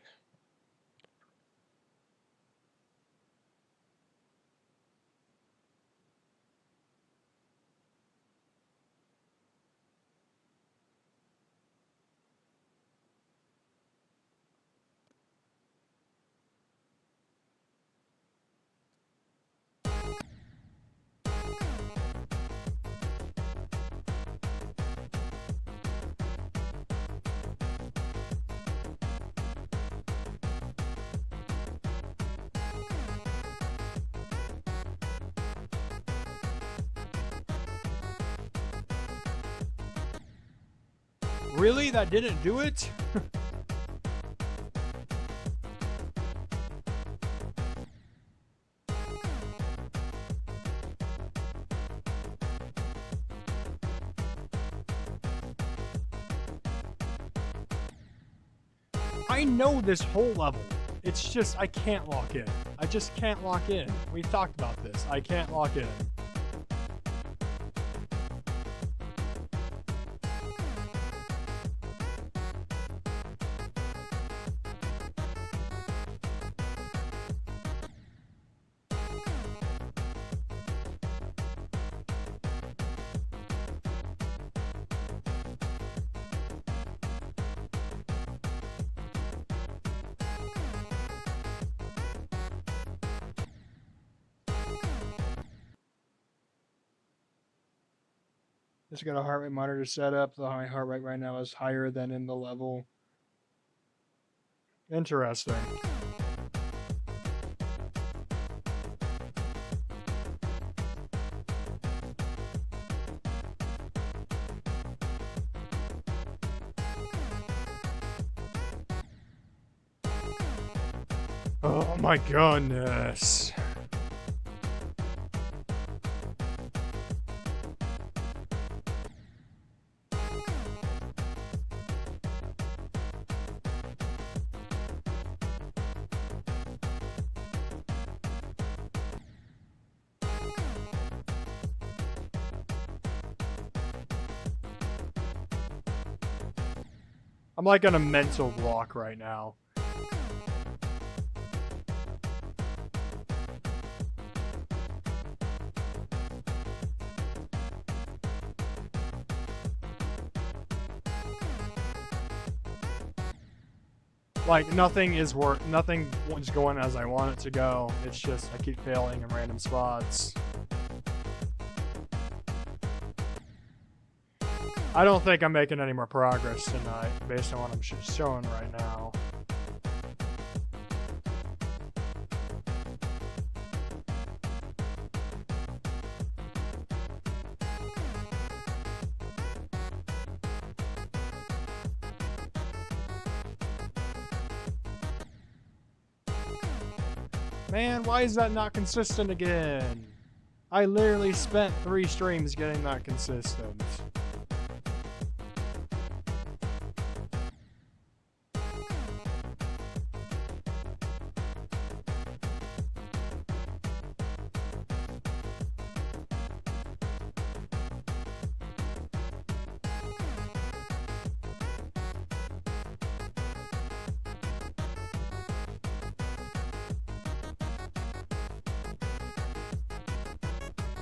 Really? That didn't do it? I know this whole level. It's just, I can't lock in. I just can't lock in. We've talked about this. I can't lock in. Just got a heart rate monitor set up. My heart rate right now is higher than in the level. Interesting. Oh my goodness. I'm like on a mental block right now. Like nothing is going as I want it to go. It's just I keep failing in random spots. I don't think I'm making any more progress tonight based on what I'm showing right now. Man, why is that not consistent again? I literally spent 3 streams getting that consistent.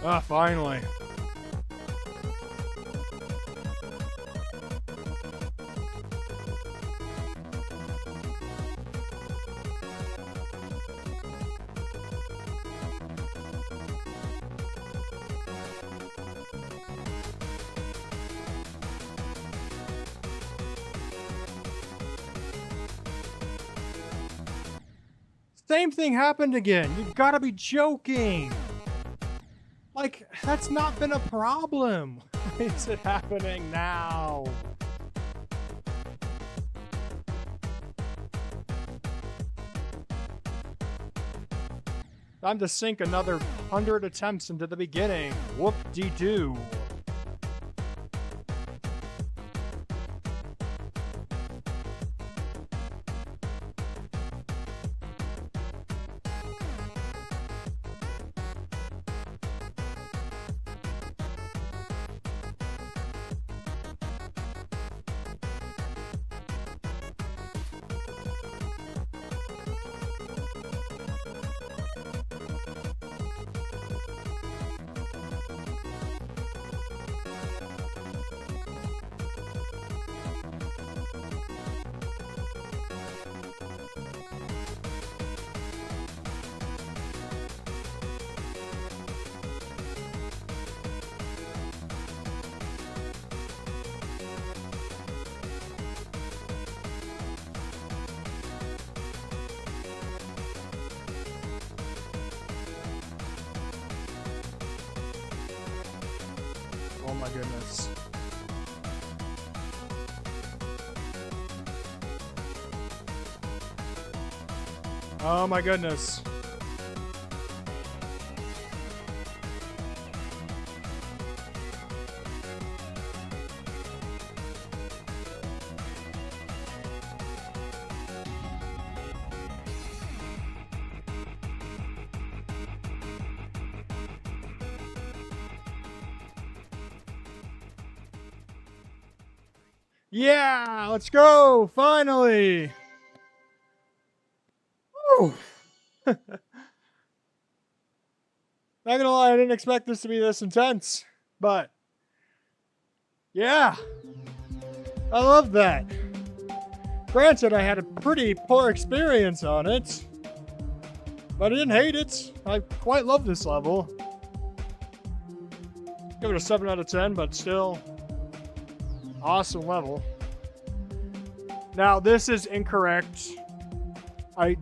Ah, finally. Same thing happened again. You've got to be joking. Like, that's not been a problem. Why is it happening now? Time to sink another 100 attempts into the beginning. Whoop-de-doo. Oh my goodness. Oh my goodness. Yeah, let's go, finally. Woo. Not gonna lie, I didn't expect this to be this intense, but yeah, I love that. Granted, I had a pretty poor experience on it, but I didn't hate it. I quite love this level. Give it a 7 out of 10, but still awesome level. Now, this is incorrect. I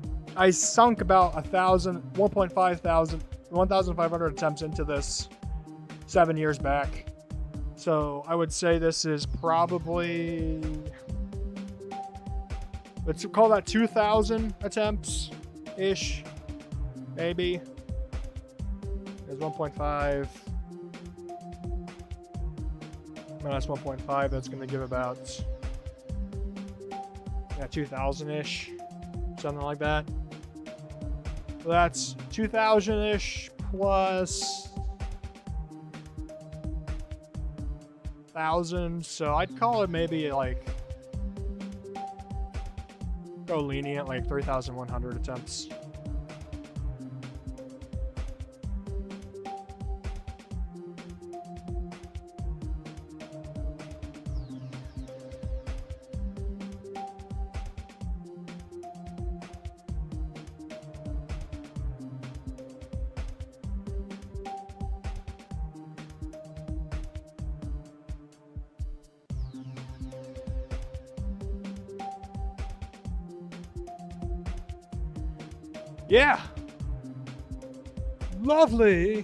sunk about 1,500 attempts into this 7 years back. So I would say this is probably, let's call that 2,000 attempts-ish, maybe. There's 1.5. Minus 1.5, that's going to give about 2,000-ish, something like that. So that's 2,000-ish plus 1,000. So I'd call it maybe like, go lenient, like 3,100 attempts. Yeah. Lovely.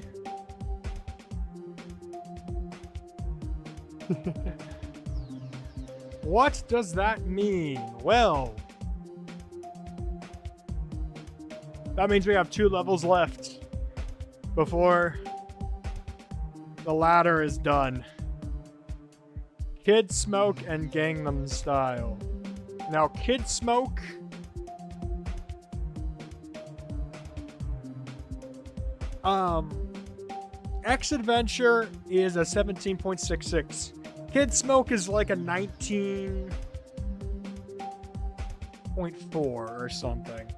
What does that mean? Well, that means we have 2 levels left before the ladder is done. Kid Smoke and Gangnam Style. Now, Kid Smoke, X Adventure is a 17.66. Kid Smoke is like a 19.4 or something.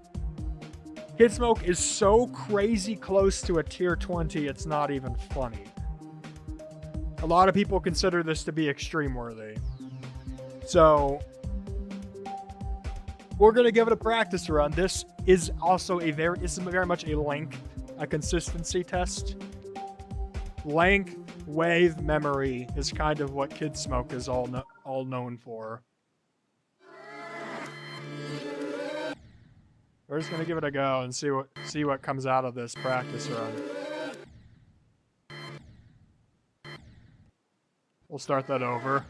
Kid Smoke is so crazy close to a tier 20, it's not even funny. A lot of people consider this to be extreme worthy. So, we're going to give it a practice run. This is also this is very much a length, a consistency test. Length, wave, memory is kind of what Kid Smoke is all known for. We're just gonna give it a go and see what comes out of this practice run. We'll start that over.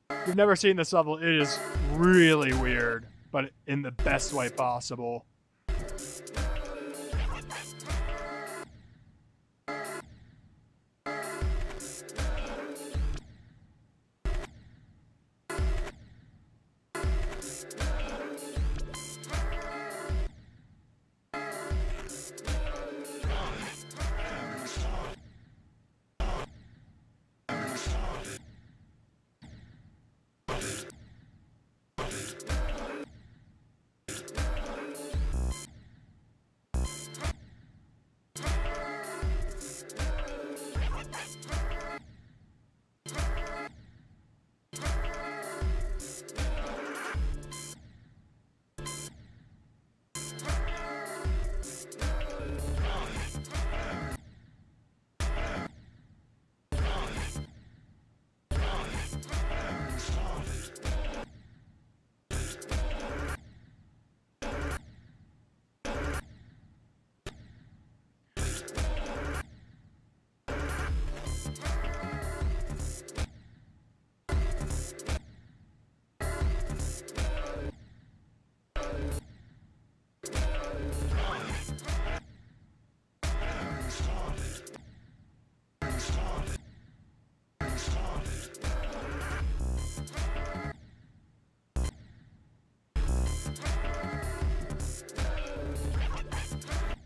If you've never seen this level, it is really weird, but in the best way possible.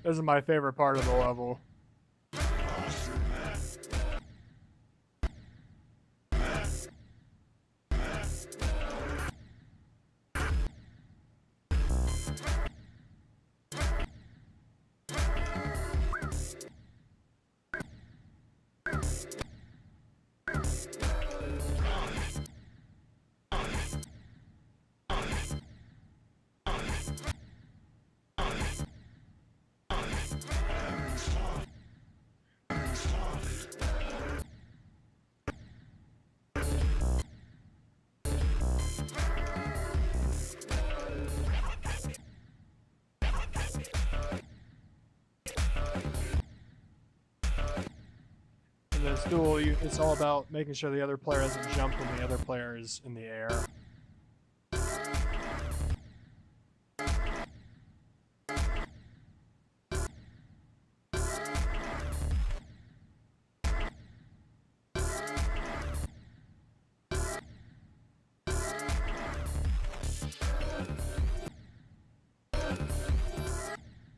This is my favorite part of the level. This duel, it's all about making sure the other player doesn't jump when the other player is in the air.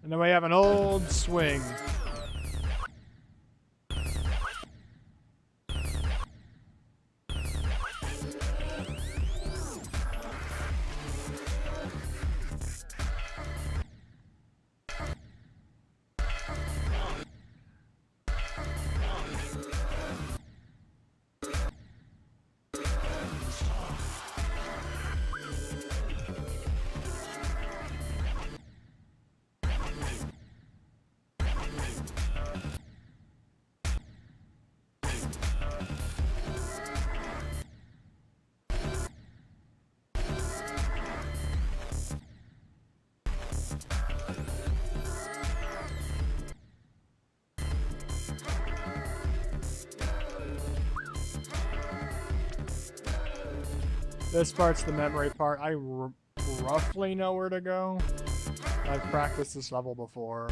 And then we have an old swing. This part's the memory part. I roughly know where to go. I've practiced this level before.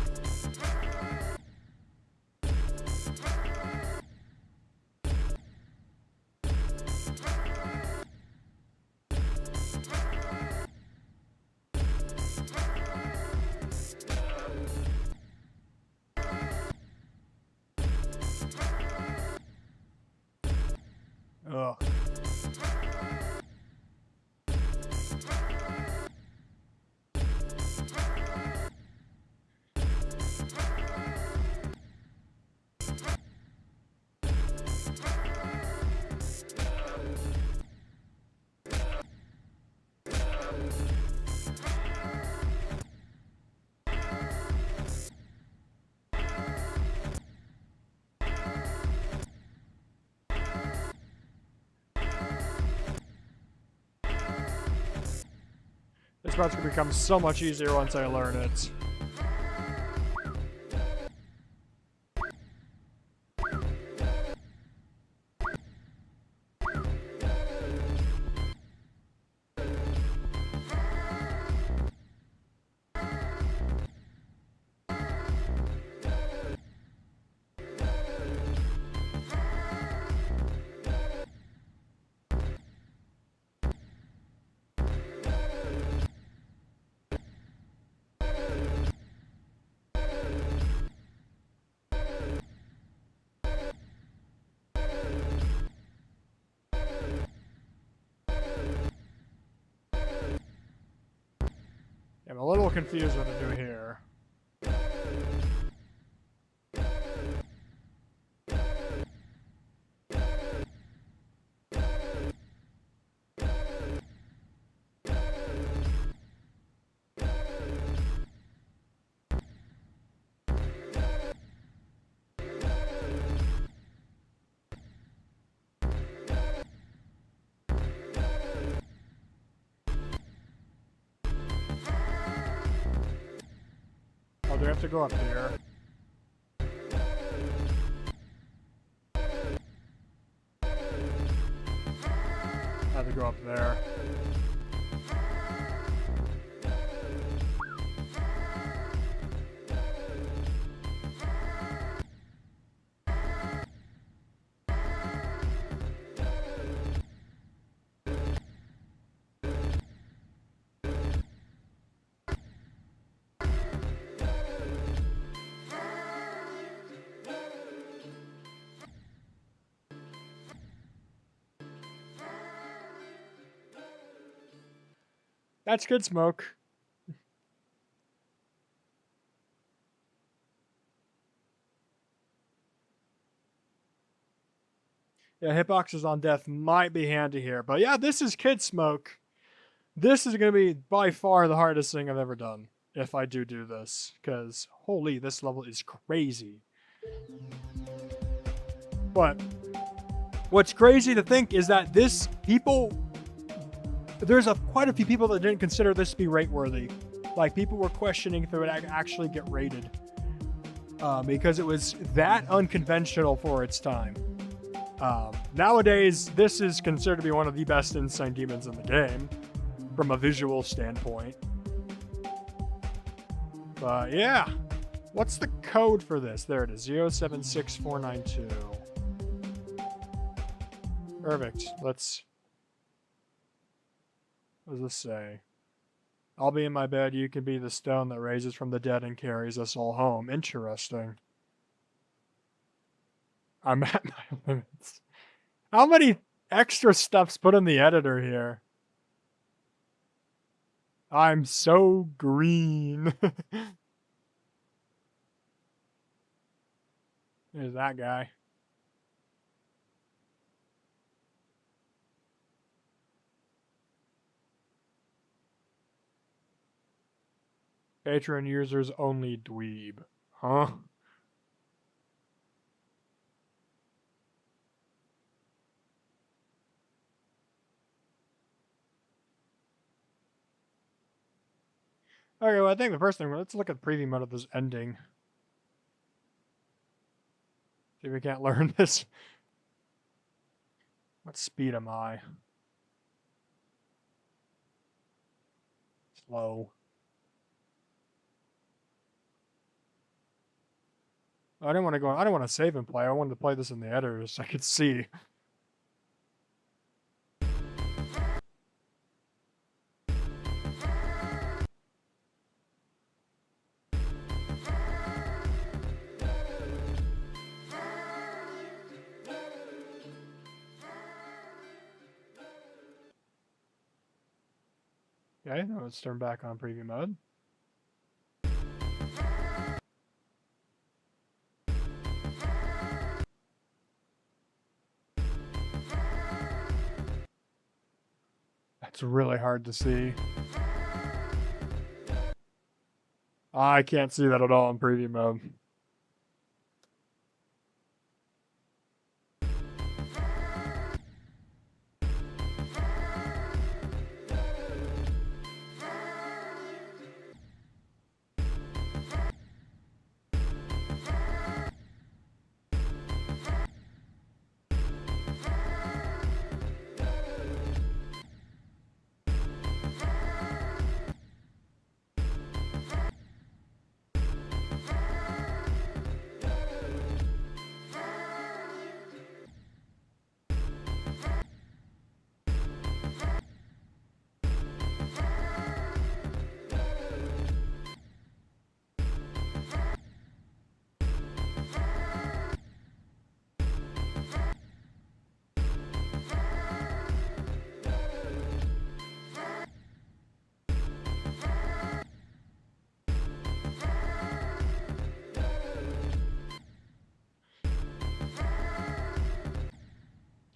Ugh. This part's gonna become so much easier once I learn it. I'm a little confused what to do here. Oh, do I have to go up here? I have to go up there. That's good smoke. Yeah, hitboxes on death might be handy here. But yeah, this is kid smoke. This is going to be by far the hardest thing I've ever done if I do this. Because, holy, this level is crazy. But what's crazy to think is that there's quite a few people that didn't consider this to be rate worthy. Like, people were questioning if it would actually get rated. Because it was that unconventional for its time. Nowadays, this is considered to be one of the best Insane Demons in the game, from a visual standpoint. But yeah, what's the code for this? There it is, 076492. Perfect. What does this say? I'll be in my bed, you can be the stone that raises from the dead and carries us all home. Interesting. I'm at my limits. How many extra stuff's put in the editor here? I'm so green. There's that guy. Patreon users only dweeb. Huh? Okay, well, I think the first thing, let's look at the preview mode of this ending. See if we can't learn this. What speed am I? Slow. I didn't want to save and play. I wanted to play this in the editor so I could see. Okay, now let's turn back on preview mode. That's really hard to see. I can't see that at all in preview mode.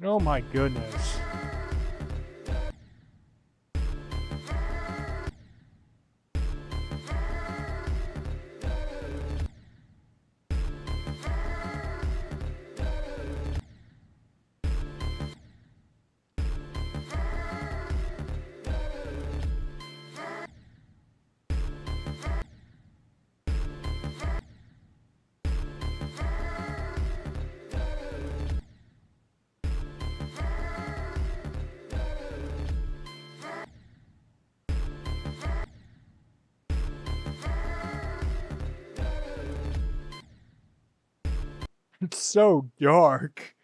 Oh my goodness. It's so dark.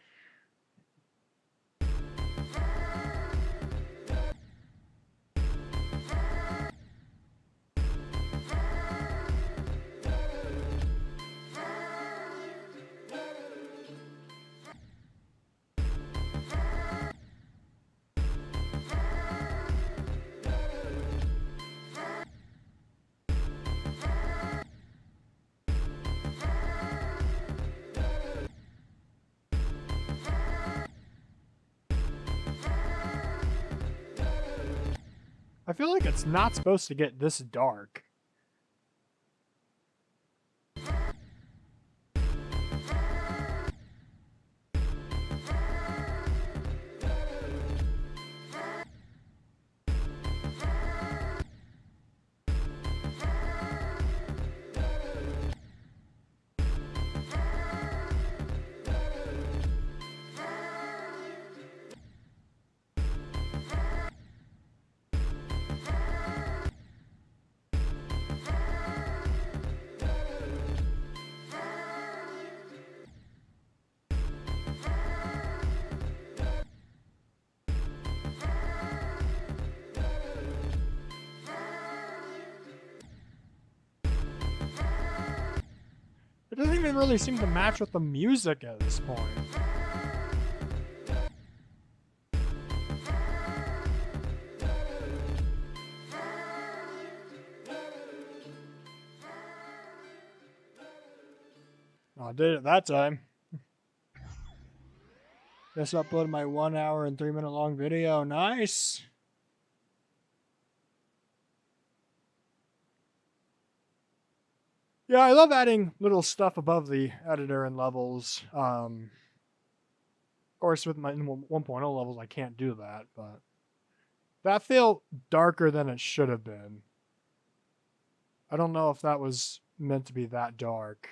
I feel like it's not supposed to get this dark. It doesn't even really seem to match with the music at this point. Oh, I did it that time. Just uploaded my 1 hour and 3 minute long video. Nice. Yeah, I love adding little stuff above the editor and levels. Of course, with my 1.0 levels, I can't do that, but that felt darker than it should have been. I don't know if that was meant to be that dark.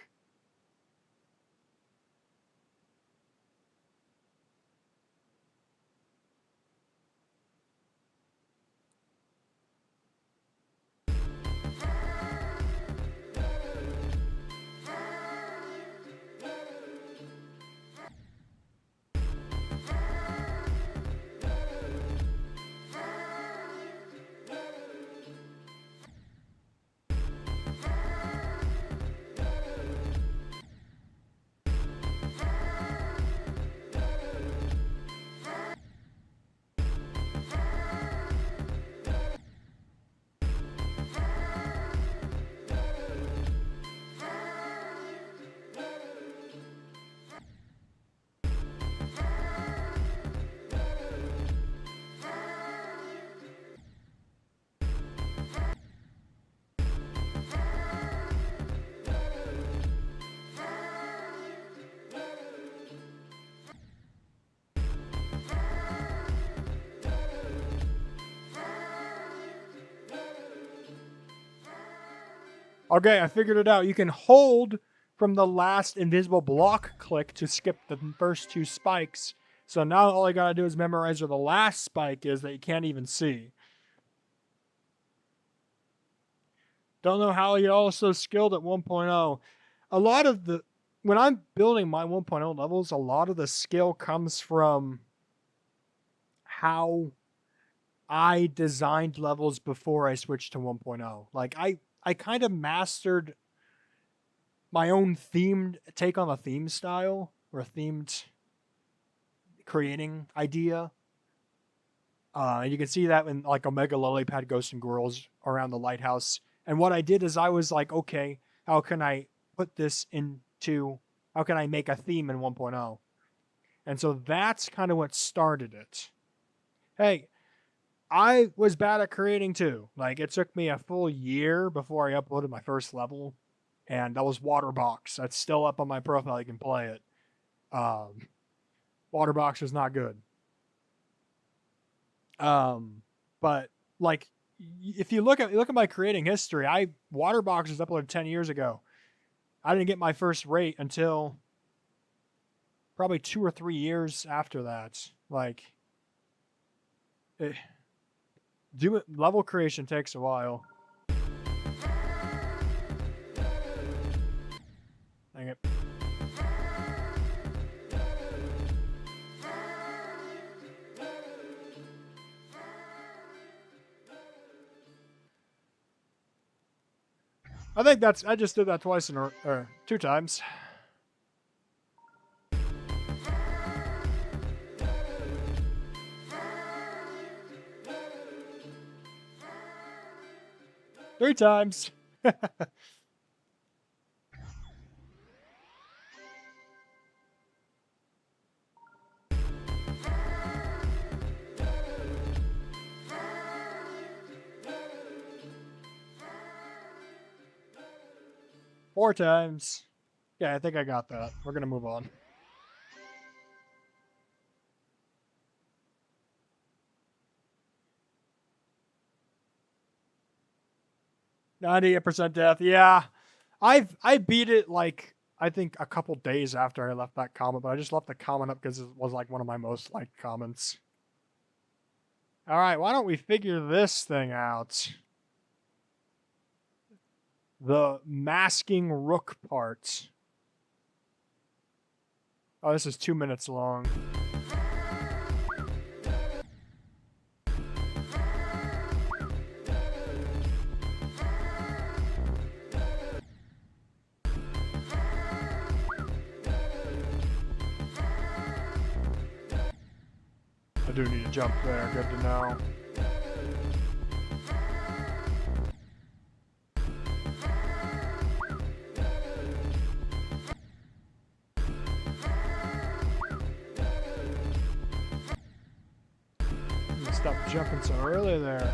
Okay, I figured it out. You can hold from the last invisible block click to skip the first two spikes. So now all I gotta do is memorize where the last spike is that you can't even see. Don't know how y'all are so skilled at 1.0. A lot of the, when I'm building my 1.0 levels, a lot of the skill comes from how I designed levels before I switched to 1.0. Like I kind of mastered my own themed take on a theme style or a themed creating idea. You can see that in like Omega Lily-Pad Ghosts and Girls around the lighthouse. And what I did is I was like, okay, how can I put this into, how can I make a theme in 1.0? And so that's kind of what started it. Hey, I was bad at creating too. Like, it took me a full year before I uploaded my first level, and that was Waterbox. That's still up on my profile. You can play it. Waterbox is not good. But like, if you look at my creating history, Waterbox was uploaded 10 years ago. I didn't get my first rate until probably 2 or 3 years after that. Like, level creation takes a while. Dang it. I just did that twice or 2 times. Three times. Four times. Yeah, I think I got that. We're gonna move on. %98 death. Yeah, I beat it like I think a couple days after I left that comment, but I just left the comment up because it was like one of my most liked comments. All right, why don't we figure this thing out? The masking rook part. Oh, this is 2 minutes long. I do need to jump there, good to know. Stop jumping so early there.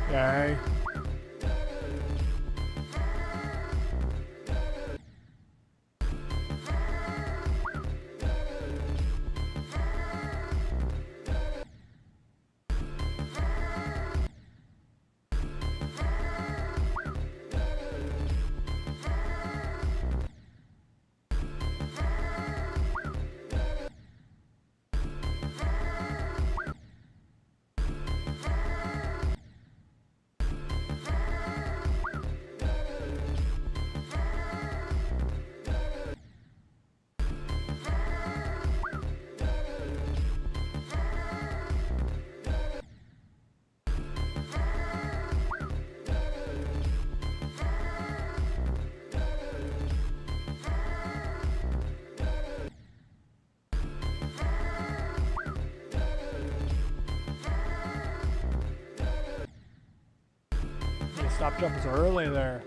Okay. Stop jumping so early there.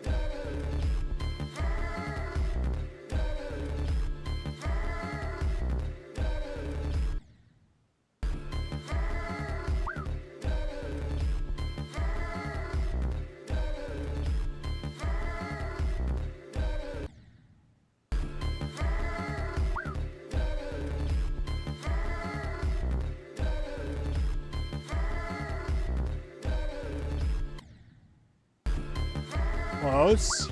Close.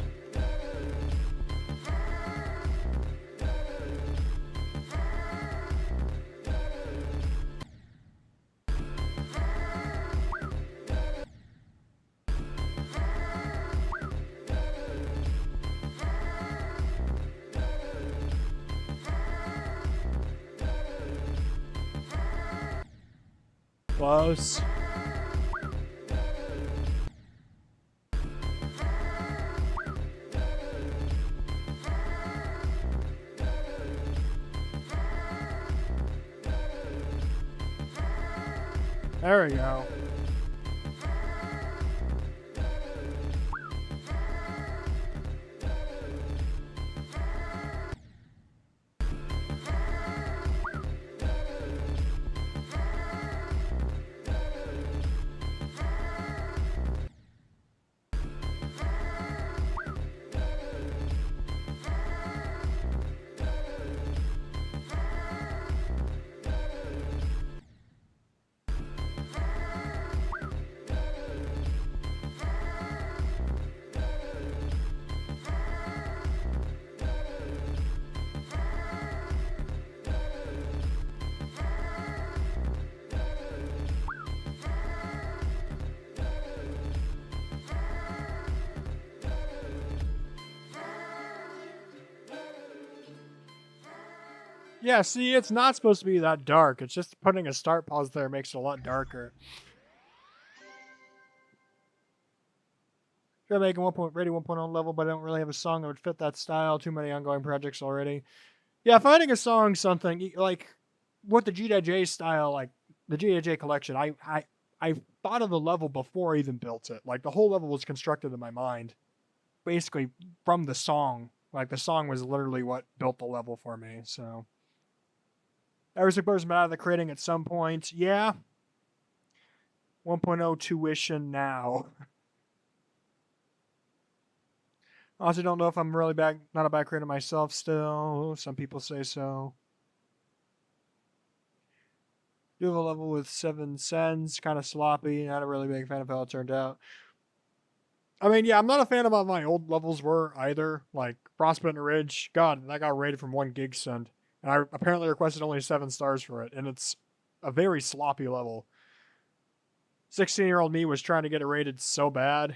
close. There we go. Yeah, see, it's not supposed to be that dark. It's just putting a start pause there makes it a lot darker. Try making Ready 1.0 level, but I don't really have a song that would fit that style. Too many ongoing projects already. Yeah, finding a song, something like with the GJ style, like the GJ collection. I thought of the level before I even built it. Like the whole level was constructed in my mind, basically from the song. Like the song was literally what built the level for me. So. Every person out of the creating at some point. Yeah. 1.0 tuition now. Also, don't know if I'm really not a bad creator myself still. Some people say so. Do have a level with 7 cents, kind of sloppy. Not a really big fan of how it turned out. I mean, yeah, I'm not a fan of how my old levels were either. Like Frostbitten Ridge. God, that got rated from 1 gig send. And I apparently requested only 7 stars for it, and it's a very sloppy level. 16-year-old me was trying to get it rated so bad,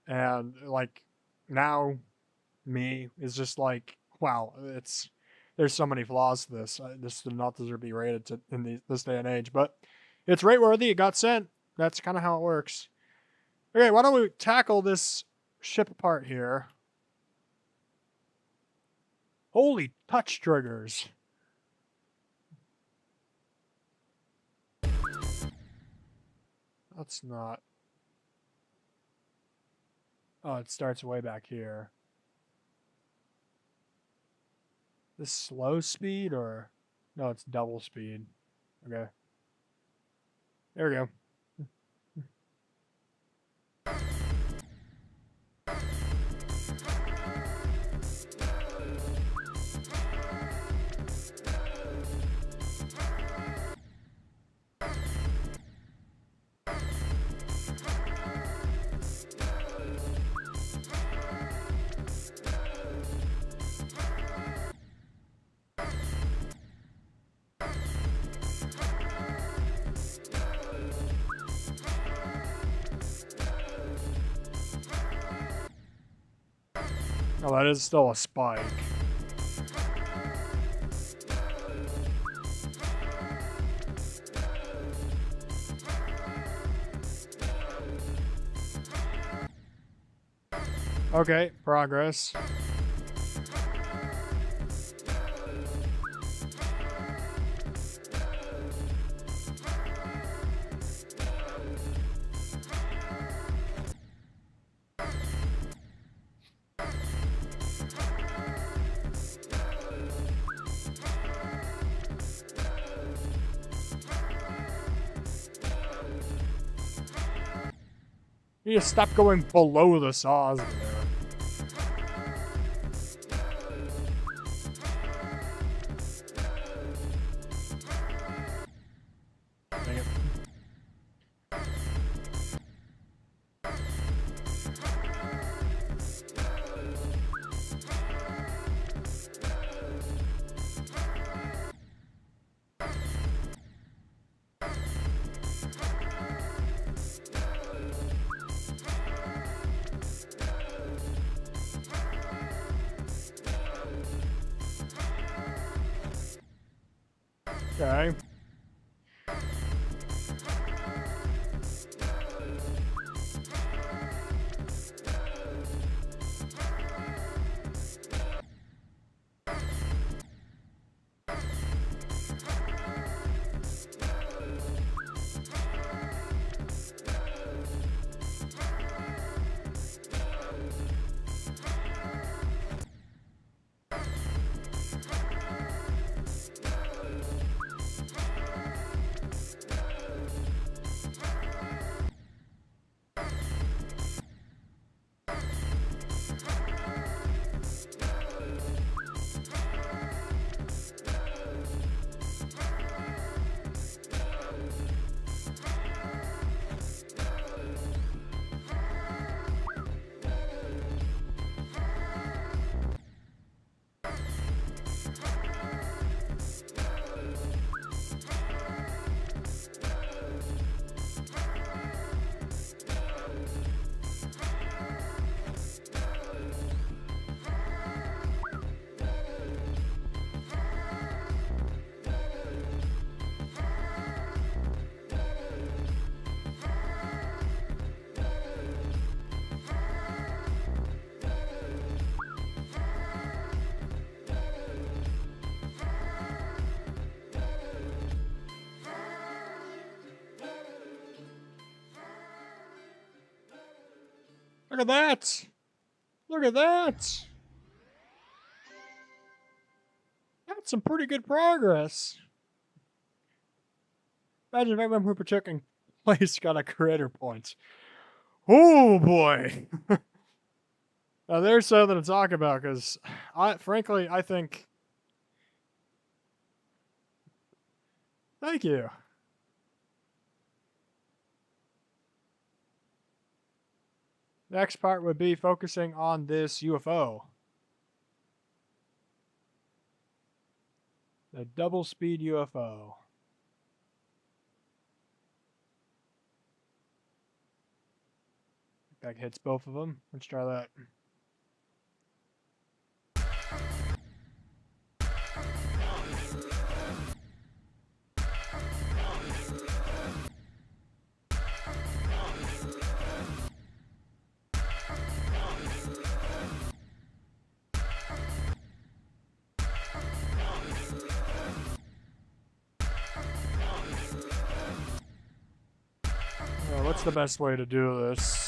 and like now, me is just like, wow, there's so many flaws to this. This does not deserve to be rated in this day and age, but it's rate worthy. It got sent. That's kind of how it works. Okay, why don't we tackle this ship apart here? Holy touch triggers. That's not. Oh, it starts way back here. This slow speed or? No, it's double speed. Okay. There we go. Oh, that is still a spike. Okay, progress. You just stop going below the saws there. Dang it. Okay. Look at that! Look at that! That's some pretty good progress. Imagine if everyone who took in place got a creator point. Oh boy! Now there's something to talk about, because frankly, I think... Thank you. Next part would be focusing on this UFO. The double speed UFO. That hits both of them. Let's try that. What's the best way to do this?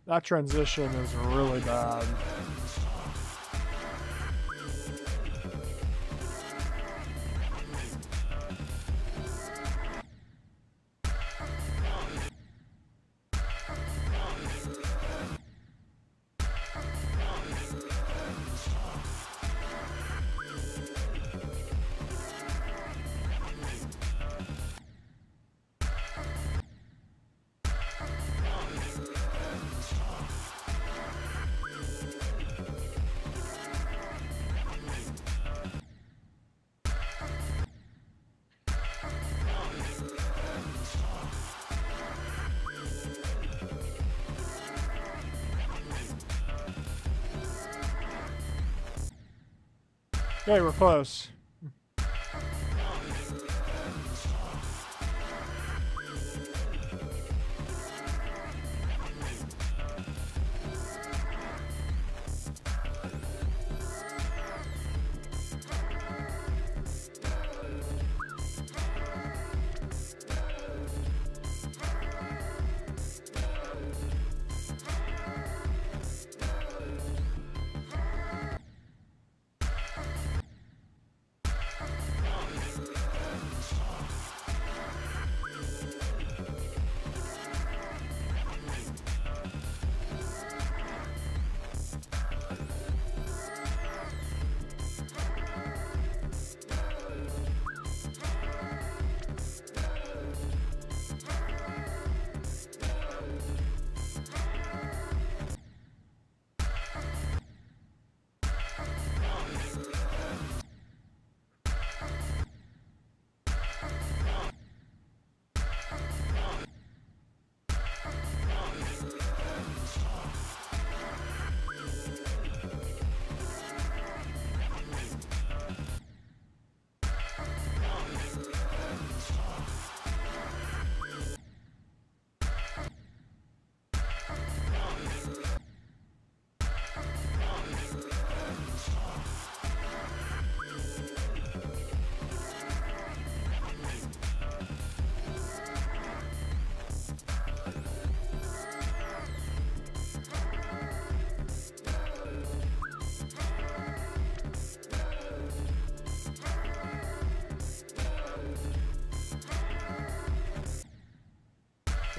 That transition is really bad. Okay, we're close.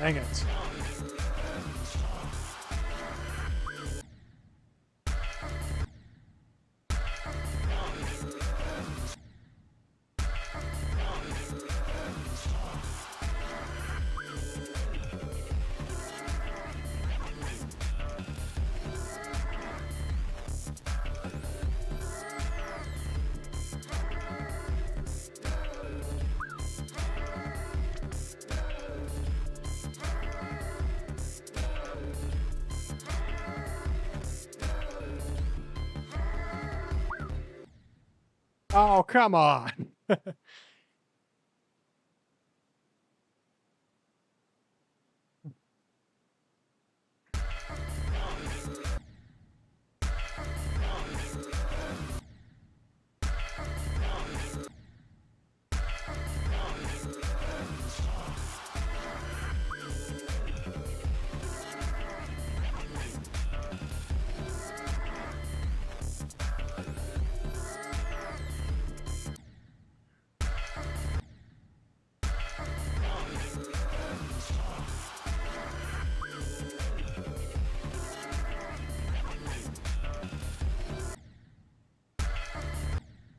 Dang it. Oh, come on.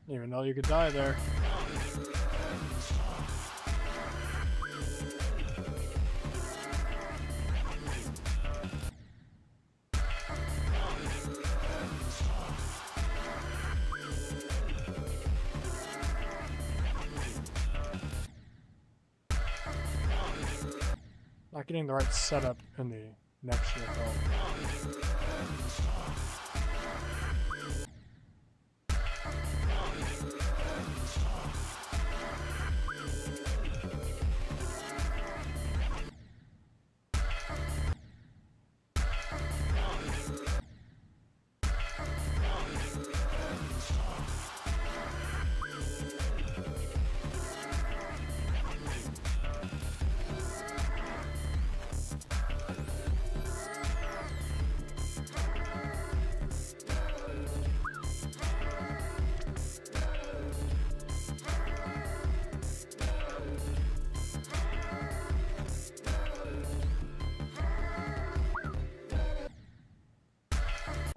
Didn't even know you could die there. Not getting the right setup in the next year though.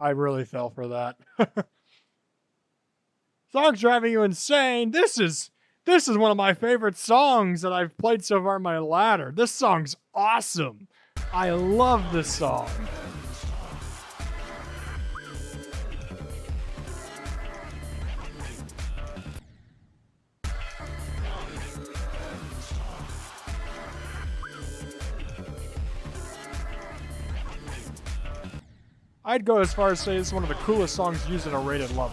I really fell for that. Song's driving you insane. This is one of my favorite songs that I've played so far in my ladder. This song's awesome. I love this song. I'd go as far as say it's one of the coolest songs used in a rated level.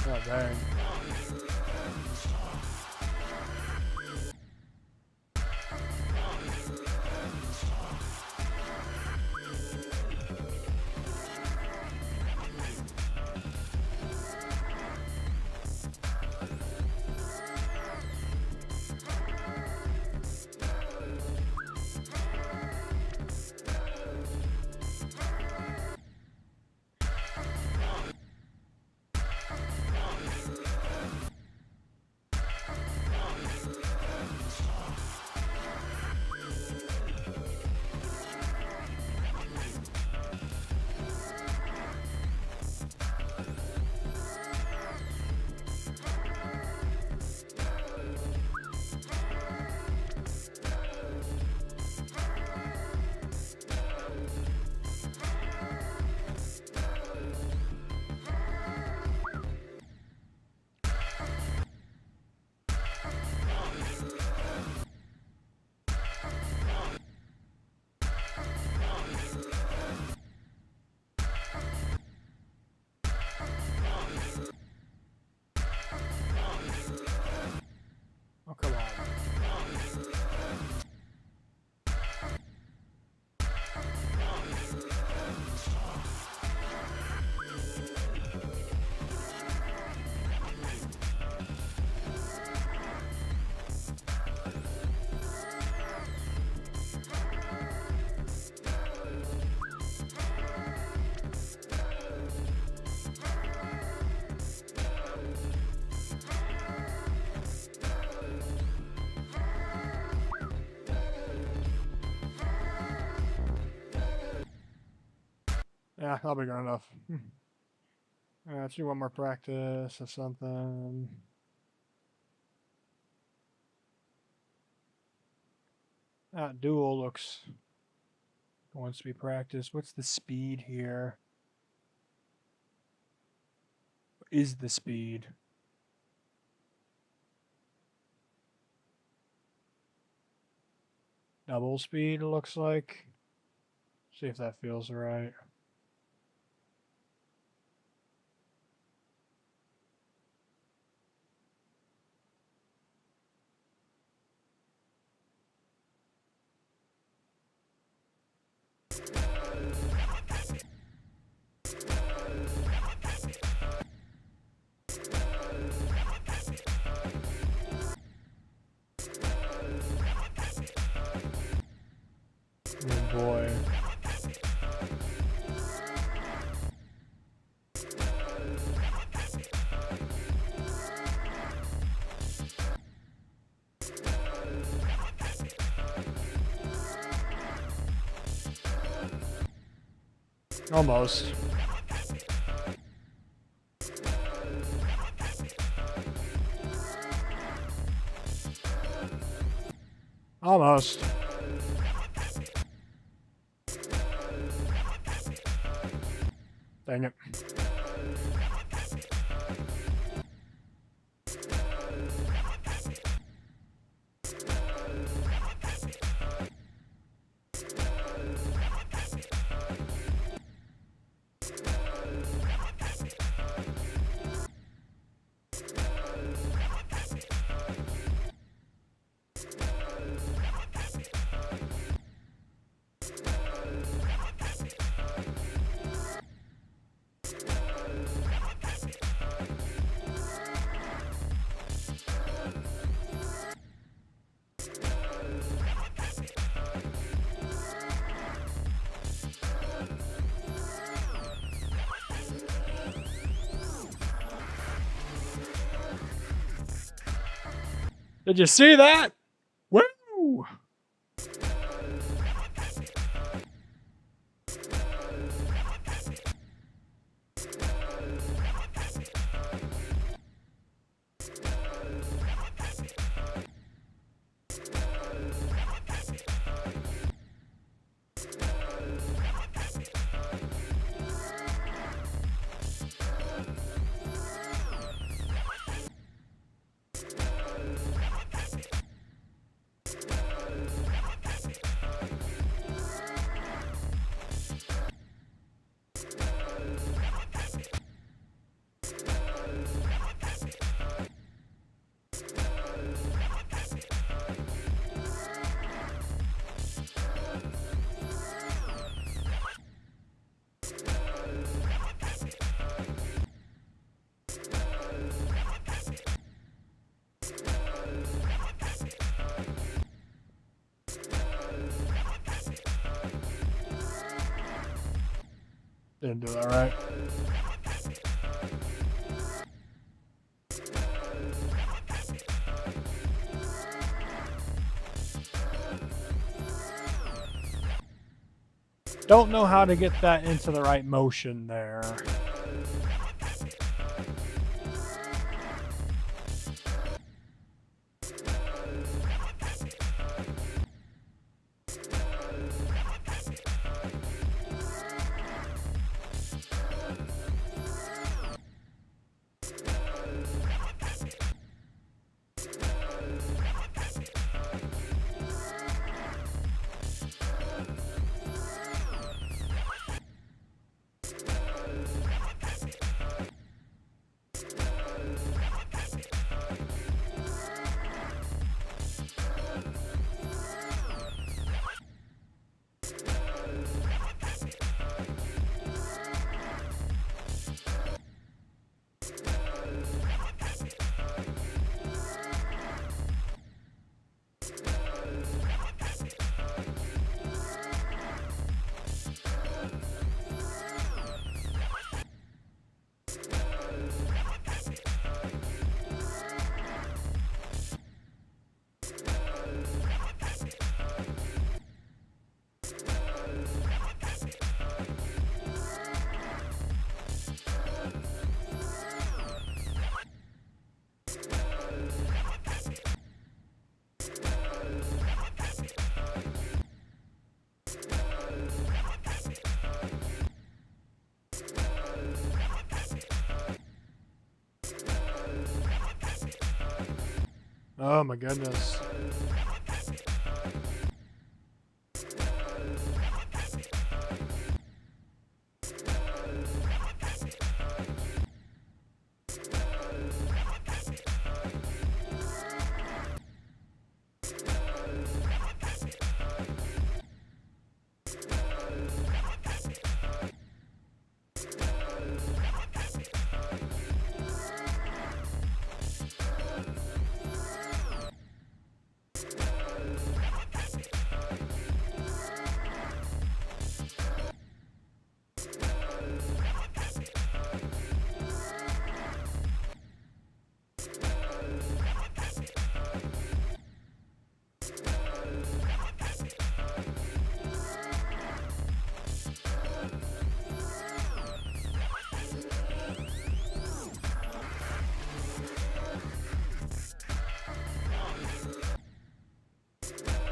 Oh, dang. Yeah, that'll be good enough. Alright, let's do one more practice of something. That duel looks wants to be practiced. What's the speed here? What is the speed? Double speed, it looks like. See if that feels right. Oh boy. Almost. Almost. Dang it. Did you see that? Woo! Didn't do that right. Don't know how to get that into the right motion there. Oh my goodness.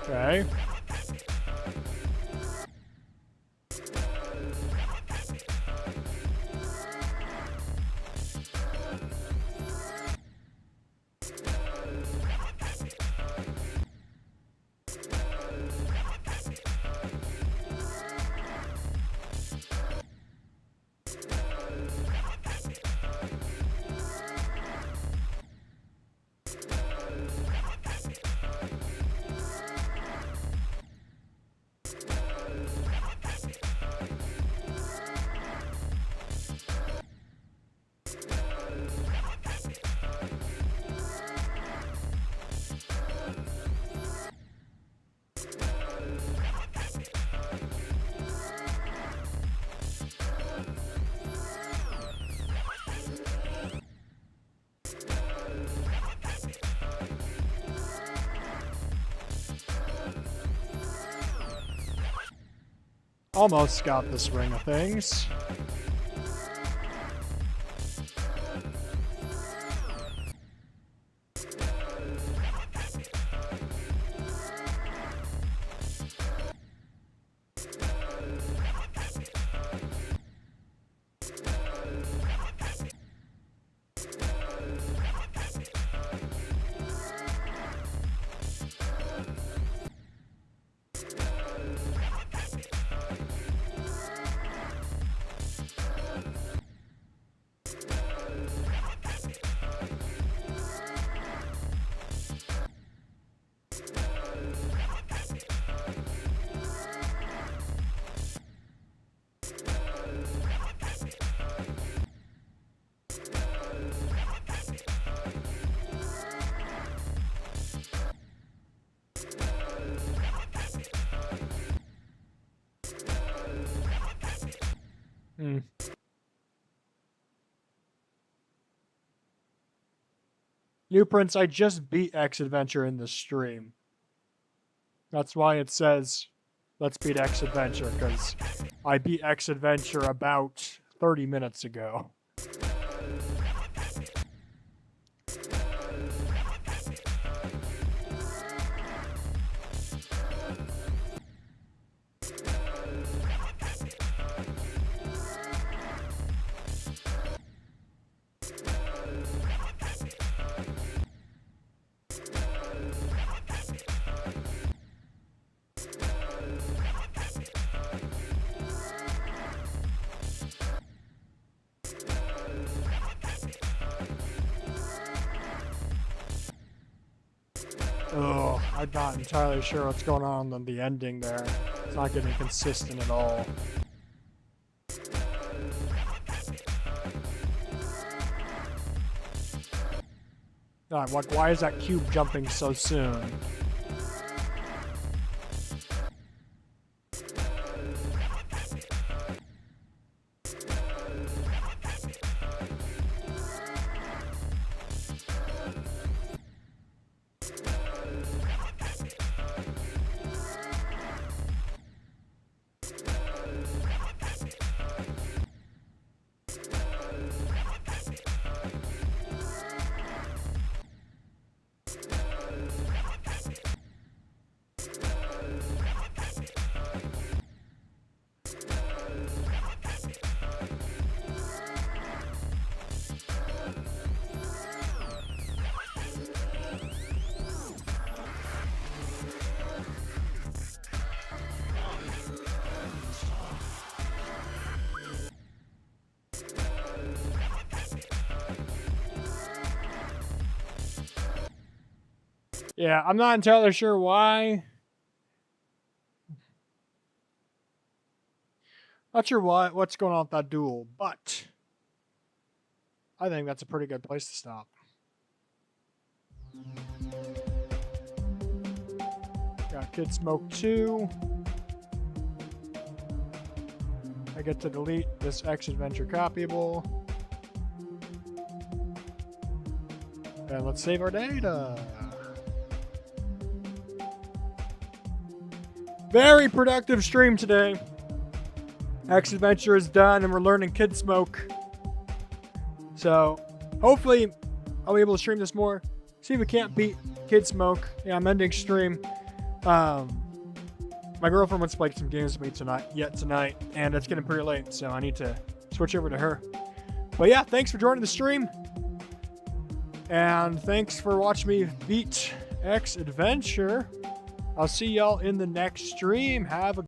Okay. Almost got the swing of things. New Prince, I just beat X Adventure in the stream. That's why it says, let's beat X Adventure, because I beat X Adventure about 30 minutes ago. Oh, I'm not entirely sure what's going on in the ending there. It's not getting consistent at all. God, why is that cube jumping so soon? Yeah, I'm not entirely sure why. Not sure what's going on with that duel, but I think that's a pretty good place to stop. Got Kid Smoke 2. I get to delete this X Adventure copyable. And let's save our data. Very productive stream today. X Adventure is done and we're learning Kid Smoke. So hopefully I'll be able to stream this more. See if we can't beat Kid Smoke. Yeah, I'm ending stream. My girlfriend wants to play some games with me tonight, and it's getting pretty late, so I need to switch over to her. But yeah, thanks for joining the stream. And thanks for watching me beat X Adventure. I'll see y'all in the next stream. Have a